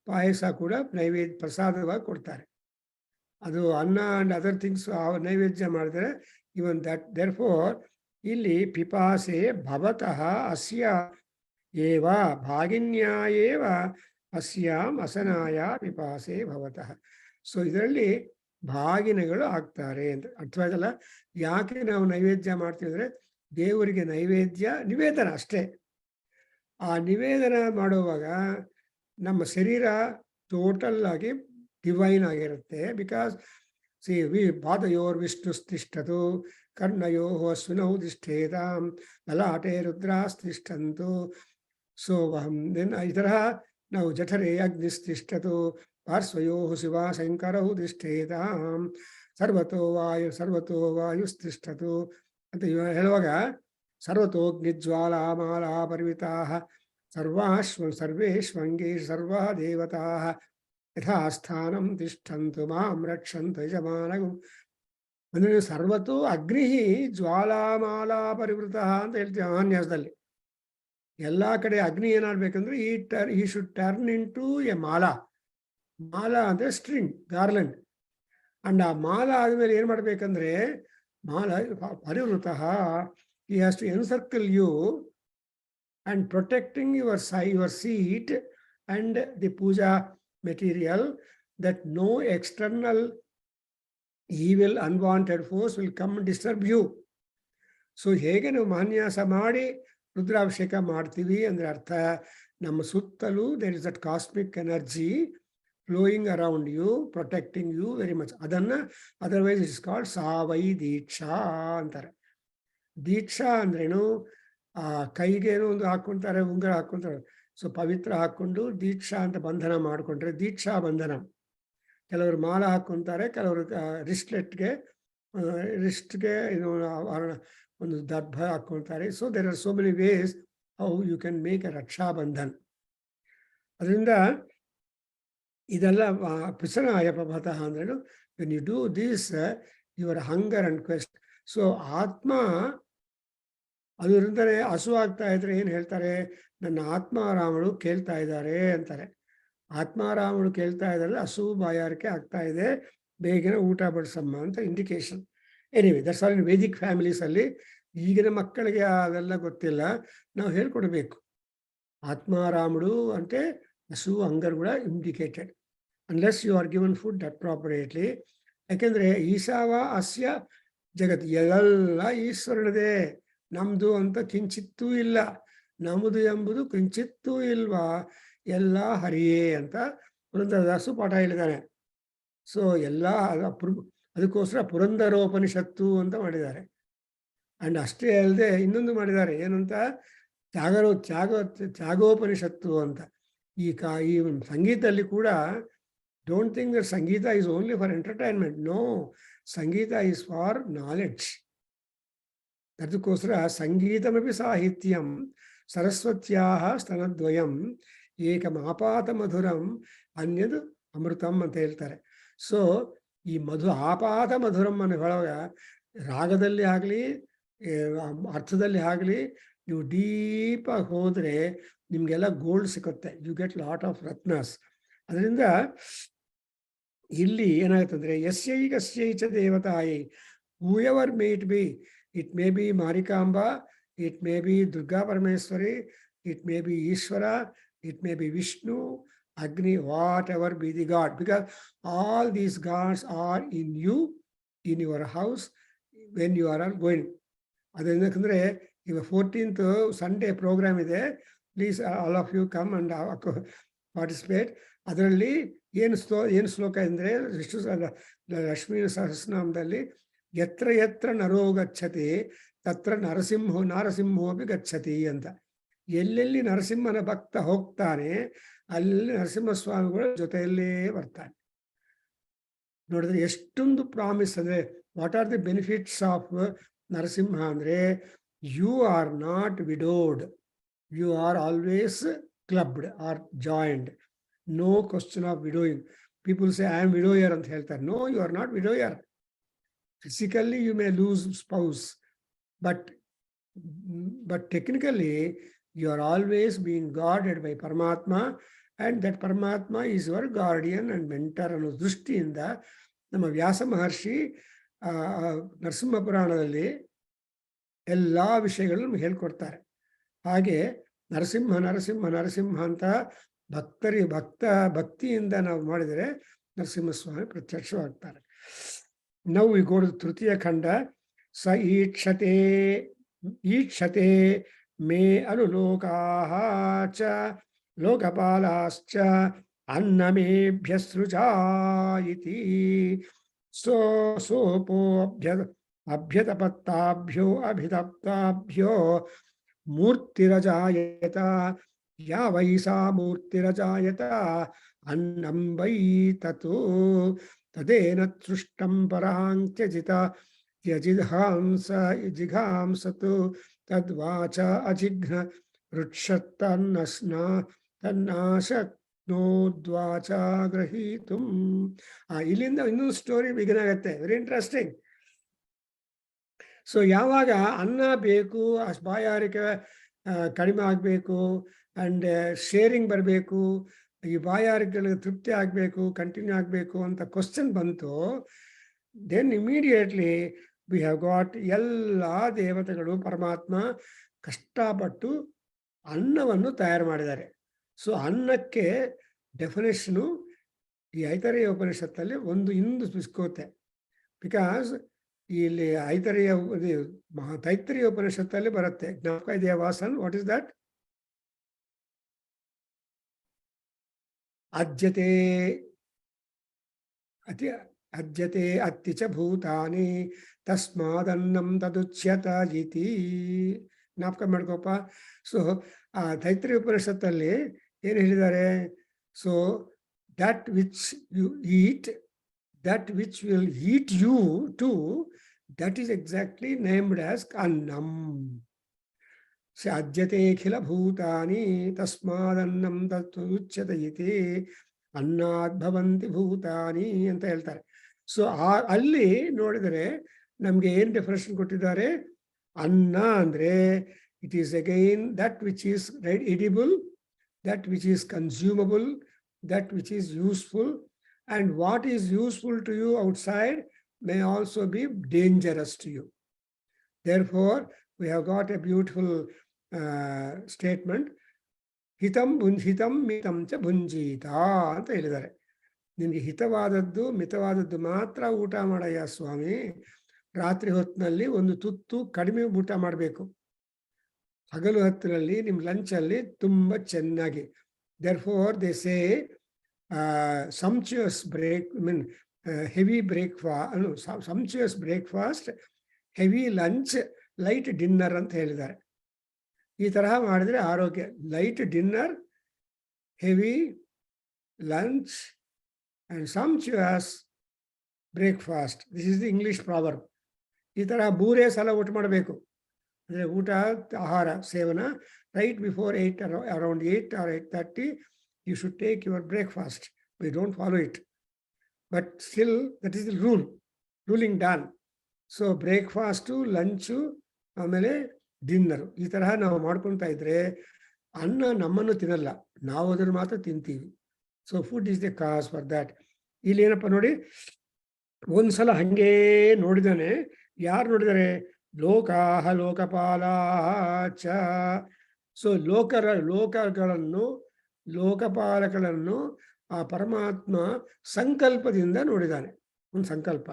ಪಾಯಸ ಕೂಡ ನೈವೇದ್ಯ ಪ್ರಸಾದವಾಗಿ ಕೊಡ್ತಾರೆ. ಅದು ಅನ್ನ ಅಂಡ್ ಅದರ್ ಥಿಂಗ್ಸ್ ನೈವೇದ್ಯ ಮಾಡಿದರೆ ಇವನ್ ದಟ್ ದೇರ್ ಫೋರ್ ಇಲ್ಲಿ ಪಿಪಾಸೆ ಭವತಃ ಅಸ್ಯ ಏವ ಭಾಗಿನ್ಯಾಯೇವ ಅಸ್ಯಾಂ ಅಸನಾಯ ಪಿಪಾಸೆ ಭವತಃ. ಸೊ ಇದರಲ್ಲಿ ಭಾಗಿನಗಳು ಆಗ್ತಾರೆ ಅಂತ ಅರ್ಥವಾಗಲ್ಲ. ಯಾಕೆ ನಾವು ನೈವೇದ್ಯ ಮಾಡ್ತೀವಿ ಅಂದರೆ ದೇವರಿಗೆ ನೈವೇದ್ಯ ನಿವೇದನ ಅಷ್ಟೇ. ಆ ನಿವೇದನ ಮಾಡುವಾಗ ನಮ್ಮ ಶರೀರ ಟೋಟಲ್ ಆಗಿ ಡಿವೈನ್ ಆಗಿರುತ್ತೆ. ಬಿಕಾಸ್ ಪಾದಯೋರ್ ವಿಷ್ಣುಸ್ತಿಷ್ಠತು ಕರ್ಣಯೋ ಅಶ್ವಿನೌ ತಿಷ್ಠೇತಾಂ ಲಲಾಟೆ ರುದ್ರಾಸ್ತಿಷ್ಠಂತು. ಸೊ ಈ ತರಹ ನಾವು ಜಠರೇ ಅಗ್ನಿಸ್ತಿಷ್ಠತು ಪಾರ್ಶ್ವಯೋ ಶಿವ ಶಂಕರೌ ತಿಷ್ಠೇತಾಂ ಸರ್ವತೋ ವಾಯುಸ್ತಿಷ್ಠತು ಅಂತ ಹೇಳುವಾಗ ಸರ್ವತೋಗ್ನಿಜ್ವಾಲಾ ಮಾಲಾ ಪರಿವಿತಾ ಸರ್ವೇಶ್ವಂಗೇಶ್ ಸರ್ವಾ ದೇವತಾ ಯಥಾ ಸ್ಥಾನಂ ತಿಷ್ಠಂತು ಮಾಂ ರಕ್ಷಂತು ಯಜಮಾನಗು. ಅಂದರೆ ಸರ್ವತೋ ಅಗ್ನಿ ಜ್ವಾಲಾಮಾಲಾ ಪರಿವೃತ ಅಂತ ಹೇಳ್ತೀವಿ ಅನ್ಯಾಸದಲ್ಲಿ. ಎಲ್ಲ ಕಡೆ ಅಗ್ನಿ ಏನಾಗಬೇಕಂದ್ರೆ ಈ should turn into a ಮಾಲಾ. ಮಾಲಾ ಅಂದರೆ ಸ್ಟ್ರಿಂಗ್, ಗಾರ್ಲೆಂಡ್. ಅಂಡ್ ಆ ಮಾಲಾ ಆದಮೇಲೆ ಏನು ಮಾಡಬೇಕಂದ್ರೆ ಮಾಲಾ ಪರಿವೃತ, he has to encircle you and protecting your seat and the puja material, that no external evil unwanted force will come and disturb you. So ಹೇಗೆ ನಾವು ಮಹಾನ್ಯಾಸ ಮಾಡಿ ರುದ್ರಾಭಿಷೇಕ ಮಾಡ್ತೀವಿ ಅಂದರೆ ಅರ್ಥ ನಮ್ಮ ಸುತ್ತಲೂ there is that cosmic energy flowing around you, protecting you very much. ಅದನ್ನ ಅದರ್ವೈಸ್ ಇಟ್ಸ್ ಕಾಲ್ಡ್ ಸಾವೈ ದೀಕ್ಷಾ ಅಂತಾರೆ. ದೀಕ್ಷಾ ಅಂದ್ರೇನು, ಕೈಗೇನೋ ಒಂದು ಹಾಕ್ಕೊಂತಾರೆ, ಉಂಗುರ ಹಾಕ್ಕೊಂತಾರೆ. ಸೊ ಪವಿತ್ರ ಹಾಕ್ಕೊಂಡು ದೀಕ್ಷಾ ಅಂತ ಬಂಧನ ಮಾಡಿಕೊಂಡ್ರೆ ದೀಕ್ಷಾ ಬಂಧನ. ಕೆಲವರು ಮಾಲ ಹಾಕ್ಕೊಂತಾರೆ, ಕೆಲವರು ರಿಸ್ಟ್ಗೆ ಒಂದು ದರ್ಭ ಹಾಕ್ಕೊಳ್ತಾರೆ. So there are so many ways how you can make a Raksha Bandhan. ಅದರಿಂದ ಇದೆಲ್ಲ ಪ್ರಸನ್ನಾಯ ಪ್ರಭತಃ ಅಂದ್ರೇನು, when you do this your hunger and quest. So ಆತ್ಮ ಅದರಿಂದಲೇ ಹಸು ಆಗ್ತಾ ಇದ್ರೆ ಏನು ಹೇಳ್ತಾರೆ, ನನ್ನ ಆತ್ಮಾರಾಮಳು ಕೇಳ್ತಾ ಇದ್ದಾರೆ ಅಂತಾರೆ. ಆತ್ಮಾರಾಮಳು ಕೇಳ್ತಾ ಇದ್ದಾರೆ, ಹಸು ಬಾಯಾರಿಕೆ ಆಗ್ತಾ ಇದೆ, ಬೇಗನೆ ಊಟ ಬಡಿಸಮ್ಮ ಅಂತ indication. Anyway that's all in Vedic ಫ್ಯಾಮಿಲೀಸಲ್ಲಿ. ಈಗಿನ ಮಕ್ಕಳಿಗೆ ಅದೆಲ್ಲ ಗೊತ್ತಿಲ್ಲ, ನಾವು ಹೇಳ್ಕೊಡ್ಬೇಕು. ಆತ್ಮಾರಾಮಳು అంటే ಹಸು ಹಂಗರ್ ಕೂಡ indicated, unless you are given food appropriately. ಯಾಕೆಂದರೆ ಈಶಾವ ಅಸ್ಯ ಜಗತ್, ಎಲ್ಲ ಈಶ್ವರನದೇ, ನಮ್ಮದು ಅಂತ ಕಿಂಚಿತ್ತೂ ಇಲ್ಲ, ನಮ್ಮದು ಎಂಬುದು ಕಿಂಚಿತ್ತೂ ಇಲ್ವಾ, ಎಲ್ಲ ಹರಿಯೇ ಅಂತ ಪುರಂದರದಾಸು ಪಾಠ ಹೇಳಿದ್ದಾನೆ. ಸೊ ಎಲ್ಲ ಅದಕ್ಕೋಸ್ಕರ ಪುರಂದರೋಪನಿಷತ್ತು ಅಂತ ಮಾಡಿದ್ದಾರೆ. ಅಂಡ್ ಅಷ್ಟೇ ಅಲ್ಲದೆ ಇನ್ನೊಂದು ಮಾಡಿದ್ದಾರೆ, ಏನಂತ ತ್ಯಾಗೋಪನಿಷತ್ತು ಅಂತ. ಈ ಸಂಗೀತದಲ್ಲಿ ಕೂಡ don't think that sangeeta is only for entertainment. No, sangeeta is for knowledge. ಅದಕ್ಕೋಸ್ಕರ ಸಂಗೀತಮಪಿ ಸಾಹಿತ್ಯಂ ಸರಸ್ವತ್ಯಾಹ ಸ್ತನದ್ವಯಂ ಏಕಮಾಪಾತ ಮಧುರಂ ಅನ್ಯದು ಅಮೃತಂ ಅಂತ ಹೇಳ್ತಾರೆ. ಸೊ ಈ ಆಪಾತ ಮಧುರಂ ಅನ್ನೋ ಹೇಳುವಾಗ ರಾಗದಲ್ಲಿ ಆಗಲಿ ಅರ್ಥದಲ್ಲಿ ಆಗಲಿ ನೀವು ಡೀಪಾಗಿ ಹೋದರೆ ನಿಮಗೆಲ್ಲ ಗೋಲ್ಡ್ ಸಿಗುತ್ತೆ. ಯು ಗೆಟ್ ಲಾಟ್ ಆಫ್ ರತ್ನಸ್. ಅದರಿಂದ ಇಲ್ಲಿ ಏನಾಗುತ್ತಂದ್ರೆ ಯಸ್ಯೈಕಸ್ಯೈಚ ದೇವತಾಯೈ whoever may it may be Marikamba, it may be Durga Parameshwari, it may be Ishwara, it may be Vishnu, Agni, whatever be the God, because all these gods are in you, in your house, when you are going. ಅದರಿಂದಕಂದ್ರೆ ಈಗ 14th Sunday programme ಇದೆ. Please all of you come and participate. ಅದರಲ್ಲಿ ಏನು ಶ್ಲೋಕ ಅಂದರೆ ಲಕ್ಷ್ಮೀ ಸಹಸ್ರನಾಮದಲ್ಲಿ ಯತ್ರ ಯತ್ರ ನರೋ ಗಚ್ಚತಿ ತತ್ರ ನಾರಸಿಂಹೋಪಿ ಗಚ್ಚತಿ ಅಂತ. ಎಲ್ಲೆಲ್ಲಿ ನರಸಿಂಹನ ಭಕ್ತ ಹೋಗ್ತಾನೆ ಅಲ್ಲಿ ನರಸಿಂಹಸ್ವಾಮಿಗಳ ಜೊತೆಯಲ್ಲೇ ಬರ್ತಾನೆ. ನೋಡಿದ್ರೆ ಎಷ್ಟೊಂದು ಪ್ರಾಮಿಸ್ ಅಂದರೆ what are the benefits of Narasimha ಅಂದರೆ you are not widowed, you are always clubbed or joined. No question of widowing. People say I am widower ಅಂತ ಹೇಳ್ತಾರೆ. No, you are not widower. Physically you may lose spouse, but technically you are always being guarded by Paramatma, and that Paramatma is your guardian and mentor ಅನ್ನೋ ದೃಷ್ಟಿಯಿಂದ ನಮ್ಮ ವ್ಯಾಸ ಮಹರ್ಷಿ ನರಸಿಂಹ ಪುರಾಣದಲ್ಲಿ ಎಲ್ಲ ವಿಷಯಗಳನ್ನು ಹೇಳ್ಕೊಡ್ತಾರೆ. ಹಾಗೆ ನರಸಿಂಹ ನರಸಿಂಹ ನರಸಿಂಹ ಅಂತ ಭಕ್ತಿಯಿಂದ ನಾವು ಮಾಡಿದರೆ ನರಸಿಂಹಸ್ವಾಮಿ ಪ್ರತ್ಯಕ್ಷವಾಗ್ತಾರೆ. ನಾವು ಈ ಗೋಡು ತೃತೀಯ ಖಂಡ. ಸ ಈಕ್ಷತೆ ಮೇ ಅನುಲೋಕಾಃ ಚ ಲೋಕಪಾಲಾಶ್ಚ ಅನ್ನಮೇಭ್ಯ ಸೃಜಾ ಇತಿ ಸೋಪೋ ಅಭ್ಯತಪತ್ತಾಭ್ಯೋ ಅಭಿತಪ್ತಾಭ್ಯೋ ಮೂರ್ತಿರಜಾಯತ ಯಾವೈ ಸಾ ಮೂರ್ತಿರಜಾಯತ ಅನ್ನಂ ವೈ ತತು ತದೇನ ಸೃಷ್ಟಂ ಪರಾಂತ್ಯಜಿತ ಜಿಘಾಂಸತು ತದ್ವಾಚ ಅಜಿಘ್ನ ತನ್ನಾಶಕ್ನೋದ್ವಾಚ ಗ್ರಹೀತುಂ. ಇಲ್ಲಿಂದ ಇನ್ನೊಂದು ಸ್ಟೋರಿ ಬಿಗಿನ್ ಆಗುತ್ತೆ. Very interesting. ಸೊ ಯಾವಾಗ ಅನ್ನ ಬೇಕು, ಅಷ್ಟು ಬಾಯಾರಿಕೆ ಕಡಿಮೆ ಆಗಬೇಕು ಆ್ಯಂಡ್ ಶೇರಿಂಗ್ ಬರಬೇಕು, ಈ ಬಾಯಾರಿಕೆಗಳಿಗೆ ತೃಪ್ತಿ ಆಗಬೇಕು, ಕಂಟಿನ್ಯೂ ಆಗಬೇಕು ಅಂತ ಕ್ವಶನ್ ಬಂತು, then immediately we have got ಎಲ್ಲ ದೇವತೆಗಳು ಪರಮಾತ್ಮ ಕಷ್ಟಪಟ್ಟು ಅನ್ನವನ್ನು ತಯಾರು ಮಾಡಿದ್ದಾರೆ. ಸೊ ಅನ್ನಕ್ಕೆ ಡೆಫಿನೇಷನು ಈ ಐತರೇಯ ಉಪನಿಷತ್ತಲ್ಲಿ ಒಂದು ಸಿಕ್ಕೋತೆ. ಬಿಕಾಸ್ ಇಲ್ಲಿ ತೈತ್ರೇಯ ಉಪನಿಷತ್ತಲ್ಲಿ ಬರುತ್ತೆ. ಜ್ಞಾಪಕ ಇದೆಯಾ ವಾಸನ್? What is that? ಅದ್ಯತೆ ಅತ್ತಿ ಚ ಭೂತಾನಿ ತಸ್ಮಾದನ್ನಂ ತದುಚ್ಯತ ಇತಿ. ಜ್ಞಾಪಕ ಮಾಡ್ಕೋಪ. ಸೊ ಆ ತೈತ್ರೇಯ ಉಪನಿಷತ್ತಲ್ಲಿ ಏನು ಹೇಳಿದ್ದಾರೆ? So that which you eat, that which will eat you too, that is exactly named as annam. So adyate khila bhutani tasmadannam tatuchyata iti annad bhavanti bhutani ಅಂತ ಹೇಳ್ತಾರೆ. ಸೊ ಅಲ್ಲಿ ನೋಡಿದರೆ ನಮಗೆ ಏನು ಡೆಫಿನೇಷನ್ ಕೊಟ್ಟಿದ್ದಾರೆ? ಅನ್ನ ಅಂದರೆ it is again that which is edible, that which is consumable, that which is useful. And what is useful to you outside may also be dangerous to you. Therefore, we have got a beautiful statement. Hitam mitam cha bhunjita ಅಂತ ಹೇಳಿದ್ದಾರೆ. ನಿಮಗೆ ಹಿತವಾದದ್ದು ಮಿತವಾದದ್ದು ಮಾತ್ರ ಊಟ ಮಾಡಯ್ಯ ಸ್ವಾಮಿ. ರಾತ್ರಿ ಹೊತ್ತಿನಲ್ಲಿ ಒಂದು ತುತ್ತು ಕಡಿಮೆ ಊಟ ಮಾಡಬೇಕು. ಹಗಲು ಹೊತ್ತಿನಲ್ಲಿ ನಿಮ್ಮ ಲಂಚಲ್ಲಿ ತುಂಬ ಚೆನ್ನಾಗಿ. Therefore, they say sumptuous heavy breakfast, sumptuous breakfast, heavy lunch, light dinner ಅಂತ ಹೇಳಿದ್ದಾರೆ. ಈ ತರಹ ಮಾಡಿದ್ರೆ ಆರೋಗ್ಯ. Light dinner, heavy lunch and sumptuous breakfast. This is the English proverb. ಈ ತರಹ 3 ಸಲ ಊಟ ಮಾಡಬೇಕು. ಅಂದರೆ ಊಟ ಆಹಾರ ಸೇವನ right before 8, around 8 or 8:30, you should take your breakfast. We don't follow it. But still, that is the ruling done. So breakfast, lunch, ಆಮೇಲೆ dinner ಈ ತರಹ ನಾವು ಮಾಡ್ಕೊತಾ ಇದ್ರೆ ಅನ್ನ ನಮ್ಮನ್ನು ತಿನ್ನಲ್ಲ, ನಾವು ಅದನ್ನು ಮಾತ್ರ ತಿಂತೀವಿ. So food is the cause for that. ಇಲ್ಲಿ ಏನಪ್ಪ ನೋಡಿ, ಒಂದ್ಸಲ ಹಂಗೇ ನೋಡಿದಾನೆ. ಯಾರು ನೋಡಿದಾರೆ? ಲೋಕಾಹ ಲೋಕಪಾಲಾಚ. ಸೊ ಲೋಕಪಾಲಗಳನ್ನು ಆ ಪರಮಾತ್ಮ ಸಂಕಲ್ಪದಿಂದ ನೋಡಿದಾನೆ. ಒಂದು ಸಂಕಲ್ಪ.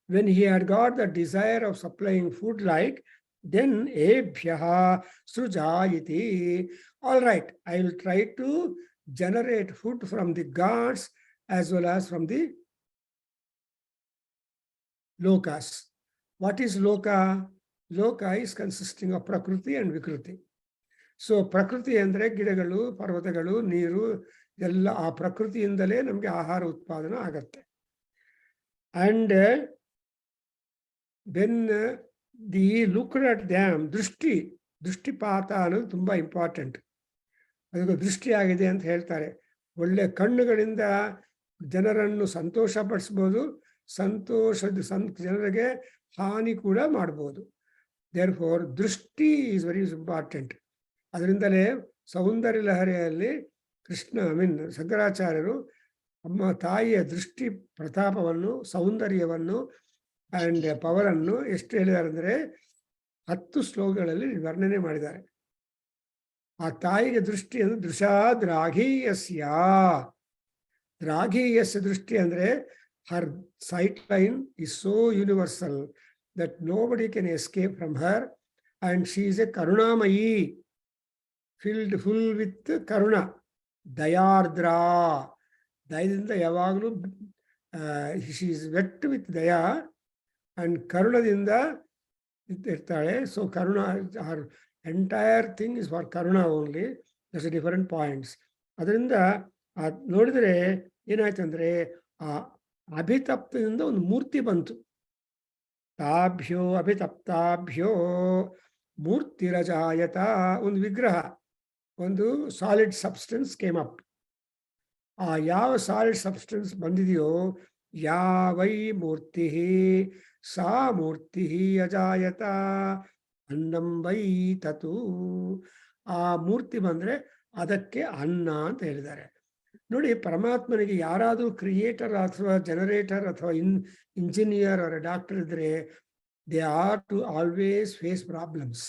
When he had got the desire of supplying food, like, then ebhyaha srujayiti. All right, I will try to generate food from the gods as well as from the lokas. What is loka? Loka is consisting of prakriti and vikruti. So ಪ್ರಕೃತಿ ಅಂದರೆ ಗಿಡಗಳು, ಪರ್ವತಗಳು, ನೀರು ಎಲ್ಲ ಆ ಪ್ರಕೃತಿಯಿಂದಲೇ ನಮಗೆ ಆಹಾರ ಉತ್ಪಾದನೆ ಆಗತ್ತೆ. And when they looked at them, ದೃಷ್ಟಿಪಾತ ಅನ್ನೋದು ತುಂಬ ಇಂಪಾರ್ಟೆಂಟ್. ಅದಕ್ಕೆ ದೃಷ್ಟಿ ಆಗಿದೆ ಅಂತ ಹೇಳ್ತಾರೆ. ಒಳ್ಳೆ ಕಣ್ಣುಗಳಿಂದ ಜನರನ್ನು ಸಂತೋಷ ಪಡಿಸ್ಬೋದು, ಜನರಿಗೆ ಹಾನಿ ಕೂಡ ಮಾಡ್ಬೋದು. ದೇರ್ಫೋರ್ ದೃಷ್ಟಿ ಈಸ್ ವೆರಿ ಇಂಪಾರ್ಟೆಂಟ್. ಅದರಿಂದಲೇ ಸೌಂದರ್ಯ ಲಹರಿಯಲ್ಲಿ ಶಂಕರಾಚಾರ್ಯರು ಅಮ್ಮ ತಾಯಿಯ ದೃಷ್ಟಿ ಪ್ರತಾಪವನ್ನು, ಸೌಂದರ್ಯವನ್ನು ಆ್ಯಂಡ್ ಪವರನ್ನು ಎಷ್ಟು ಹೇಳಿದ್ದಾರೆ ಅಂದರೆ 10 ಶ್ಲೋಕಗಳಲ್ಲಿ ವರ್ಣನೆ ಮಾಡಿದ್ದಾರೆ. ಆ ತಾಯಿಗೆ ದೃಷ್ಟಿ ಅಂದರೆ ದ್ರಾಘೀಯಸ್ಯ ದೃಷ್ಟಿ ಅಂದರೆ her sight line is so universal that nobody can escape from her. And she is a ಕರುಣಾಮಯಿ, ಫುಲ್ ವಿತ್ ಕರುಣ, ದಯಾರ್ದ್ರ, ದಯದಿಂದ ಯಾವಾಗಲೂ ಶಿ ಈಸ್ ವೆಟ್ ವಿತ್ ದಯಾ ಅಂಡ್ ಕರುಣದಿಂದ ಇರ್ತಾಳೆ. ಸೊ ಕರುಣ, her entire thing is for ಕರುಣ ಓನ್ಲಿ. That's different points. ಅದರಿಂದ ನೋಡಿದರೆ ಏನಾಯ್ತು ಅಂದರೆ ಆ ಅಭಿತಪ್ತದಿಂದ ಒಂದು ಮೂರ್ತಿ ಬಂತು. ತಾಭ್ಯೋ ಅಭಿತಪ್ತಾಭ್ಯೋ ಮೂರ್ತಿರಜಾಯತ. ಒಂದು ವಿಗ್ರಹ, ಒಂದು ಸಾಲಿಡ್ ಸಬ್ಸ್ಟೆನ್ಸ್ ಕೇಮ್ ಅಪ್. ಆ ಯಾವ ಸಾಲಿಡ್ ಸಬ್ಸ್ಟೆನ್ಸ್ ಬಂದಿದೆಯೋ, ಯಾವೈ ಮೂರ್ತಿ ಸಾ ಮೂರ್ತಿ ಅಜಾಯತ ಅನ್ನಂ ವೈ ತತು. ಆ ಮೂರ್ತಿ ಬಂದರೆ ಅದಕ್ಕೆ ಅನ್ನ ಅಂತ ಹೇಳಿದ್ದಾರೆ. ನೋಡಿ, ಪರಮಾತ್ಮನಿಗೆ ಯಾರಾದರೂ ಕ್ರಿಯೇಟರ್ ಅಥವಾ ಜನರೇಟರ್ ಅಥವಾ ಇಂಜಿನಿಯರ್ ಅವರ ಡಾಕ್ಟರ್ ಇದ್ದರೆ they are to always face problems.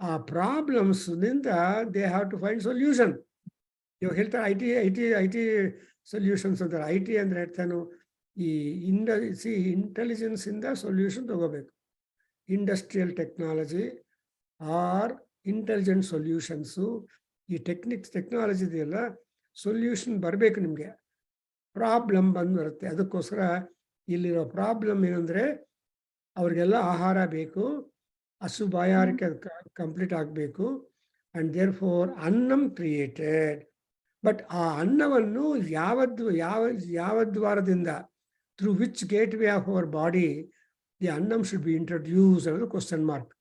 ಆ ಪ್ರಾಬ್ಲಮ್ಸ್ನಿಂದ they have to find solution. ಇವಾಗ ಹೇಳ್ತಾರೆ ಐ ಟಿ ಸೊಲ್ಯೂಷನ್ಸ್ ಅಂತಾರೆ. ಐ ಟಿ ಅಂದರೆ ಹೇಳ್ತಾನು ಈ ಇಂಟೆಲಿಜೆನ್ಸಿಂದ ಸೊಲ್ಯೂಷನ್ ತಗೋಬೇಕು. Industrial technology or intelligent solutions. ಈ ಟೆಕ್ನಾಲಜಿ ಇದೆಯಲ್ಲ, ಸೊಲ್ಯೂಷನ್ ಬರಬೇಕು. ನಿಮಗೆ ಪ್ರಾಬ್ಲಮ್ ಬರುತ್ತೆ. ಅದಕ್ಕೋಸ್ಕರ ಇಲ್ಲಿರೋ ಪ್ರಾಬ್ಲಮ್ ಏನಂದರೆ ಅವ್ರಿಗೆಲ್ಲ ಆಹಾರ ಬೇಕು, ಹಸು ಬಾಯಾರಿಕೆ ಕಂಪ್ಲೀಟ್ ಆಗಬೇಕು. ಆ್ಯಂಡ್ ದೇರ್ ಫೋರ್ ಅನ್ನಂ ಕ್ರಿಯೇಟೆಡ್. ಬಟ್ ಆ ಅನ್ನವನ್ನು ಯಾವ ದ್ವಾರದಿಂದ, through which gateway of our body the ಅನ್ನಂ ಶುಡ್ ಬಿ ಇಂಟ್ರೊಡ್ಯೂಸ್ ಅನ್ನೋದು ಕ್ವಶನ್ ಮಾರ್ಕ್.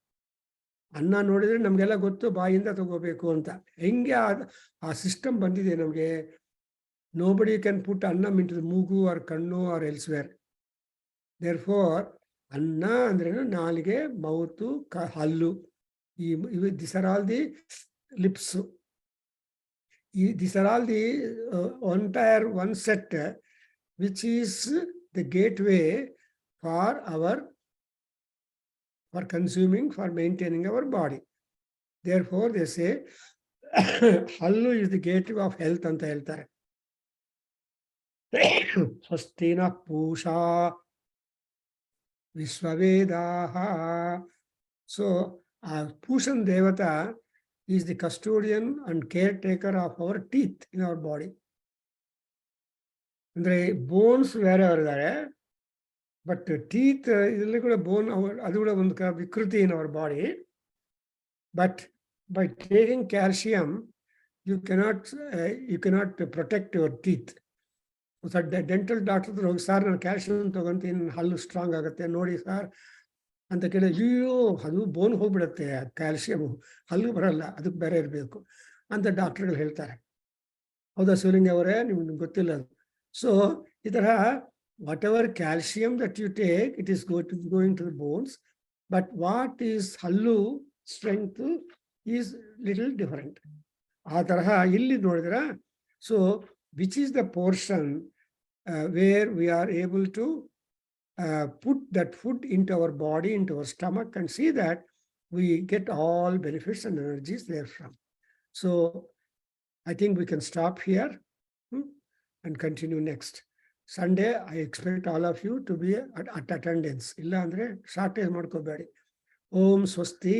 ಅನ್ನ ನೋಡಿದರೆ ನಮಗೆಲ್ಲ ಗೊತ್ತು, ಬಾಯಿಂದ ತಗೋಬೇಕು ಅಂತ. ಹೆಂಗೆ ಆ ಸಿಸ್ಟಮ್ ಬಂದಿದೆ ನಮಗೆ. Nobody can put ಅನ್ನಮ್ into the ಮೂಗು ಆರ್ ಕಣ್ಣು ಆರ್ ಎಲ್ಸ್ವೇರ್. ದೇರ್ ಫೋರ್ ಅನ್ನ ಅಂದ್ರೇನು, ನಾಲಿಗೆ, ಮೌತು, ಹಲ್ಲು. This are all the lips. These are all the entire one set which is the gateway for consuming, for maintaining our body. Therefore they say hallu is the gateway of health anta heltare. Swastina pusha vishwavedaha. So pushan devata is the custodian and caretaker of our teeth in our body. ಅಂದರೆ bones ಬೇರೆ ಅವರಿದ್ದಾರೆ, but teeth ಇದರಲ್ಲಿ ಕೂಡ ಬೋನ್, ಅದು ಕೂಡ ಒಂದು ವಿಕೃತಿ in our body. But by taking calcium you cannot protect your teeth. Sir dental doctor ಹೋಗಿ, ಸರ್ ನಾನು ಕ್ಯಾಲ್ಸಿಯಂ ತೊಗೊಂತೀನಿ, ಹಲ್ಲು ಸ್ಟ್ರಾಂಗ್ ಆಗುತ್ತೆ ನೋಡಿ ಸರ್, ಅಂತ ಕೇಳಿದ್ರೆ ಅಯ್ಯೋ ಅದು ಬೋನ್ ಹೋಗ್ಬಿಡತ್ತೆ, ಕ್ಯಾಲ್ಸಿಯಂ ಹಲ್ಲು ಬರಲ್ಲ, ಅದಕ್ಕೆ ಬೇರೆ ಇರಬೇಕು ಅಂತ ಡಾಕ್ಟರ್ಗಳು ಹೇಳ್ತಾರೆ. ಹೌದಾ ಶಿವಲಿಂಗ ಅವರೇ, ನಿಮ್ಗೆ ಗೊತ್ತಿಲ್ಲ ಅದು. ಸೊ ಈ ತರ whatever calcium that you take, it is going to the bones, but what is hallu strength is little different. ಆ ತರಹ ಇಲ್ಲಿ ನೋಡಿದ್ರ, so which is the portion where we are able to put that food into our body, into our stomach, and see that we get all benefits and energies therefrom. So I think we can stop here and continue next. Sunday, I expect all of you to be at attendance. Illa andre shortage madkobedi. Om Swasti.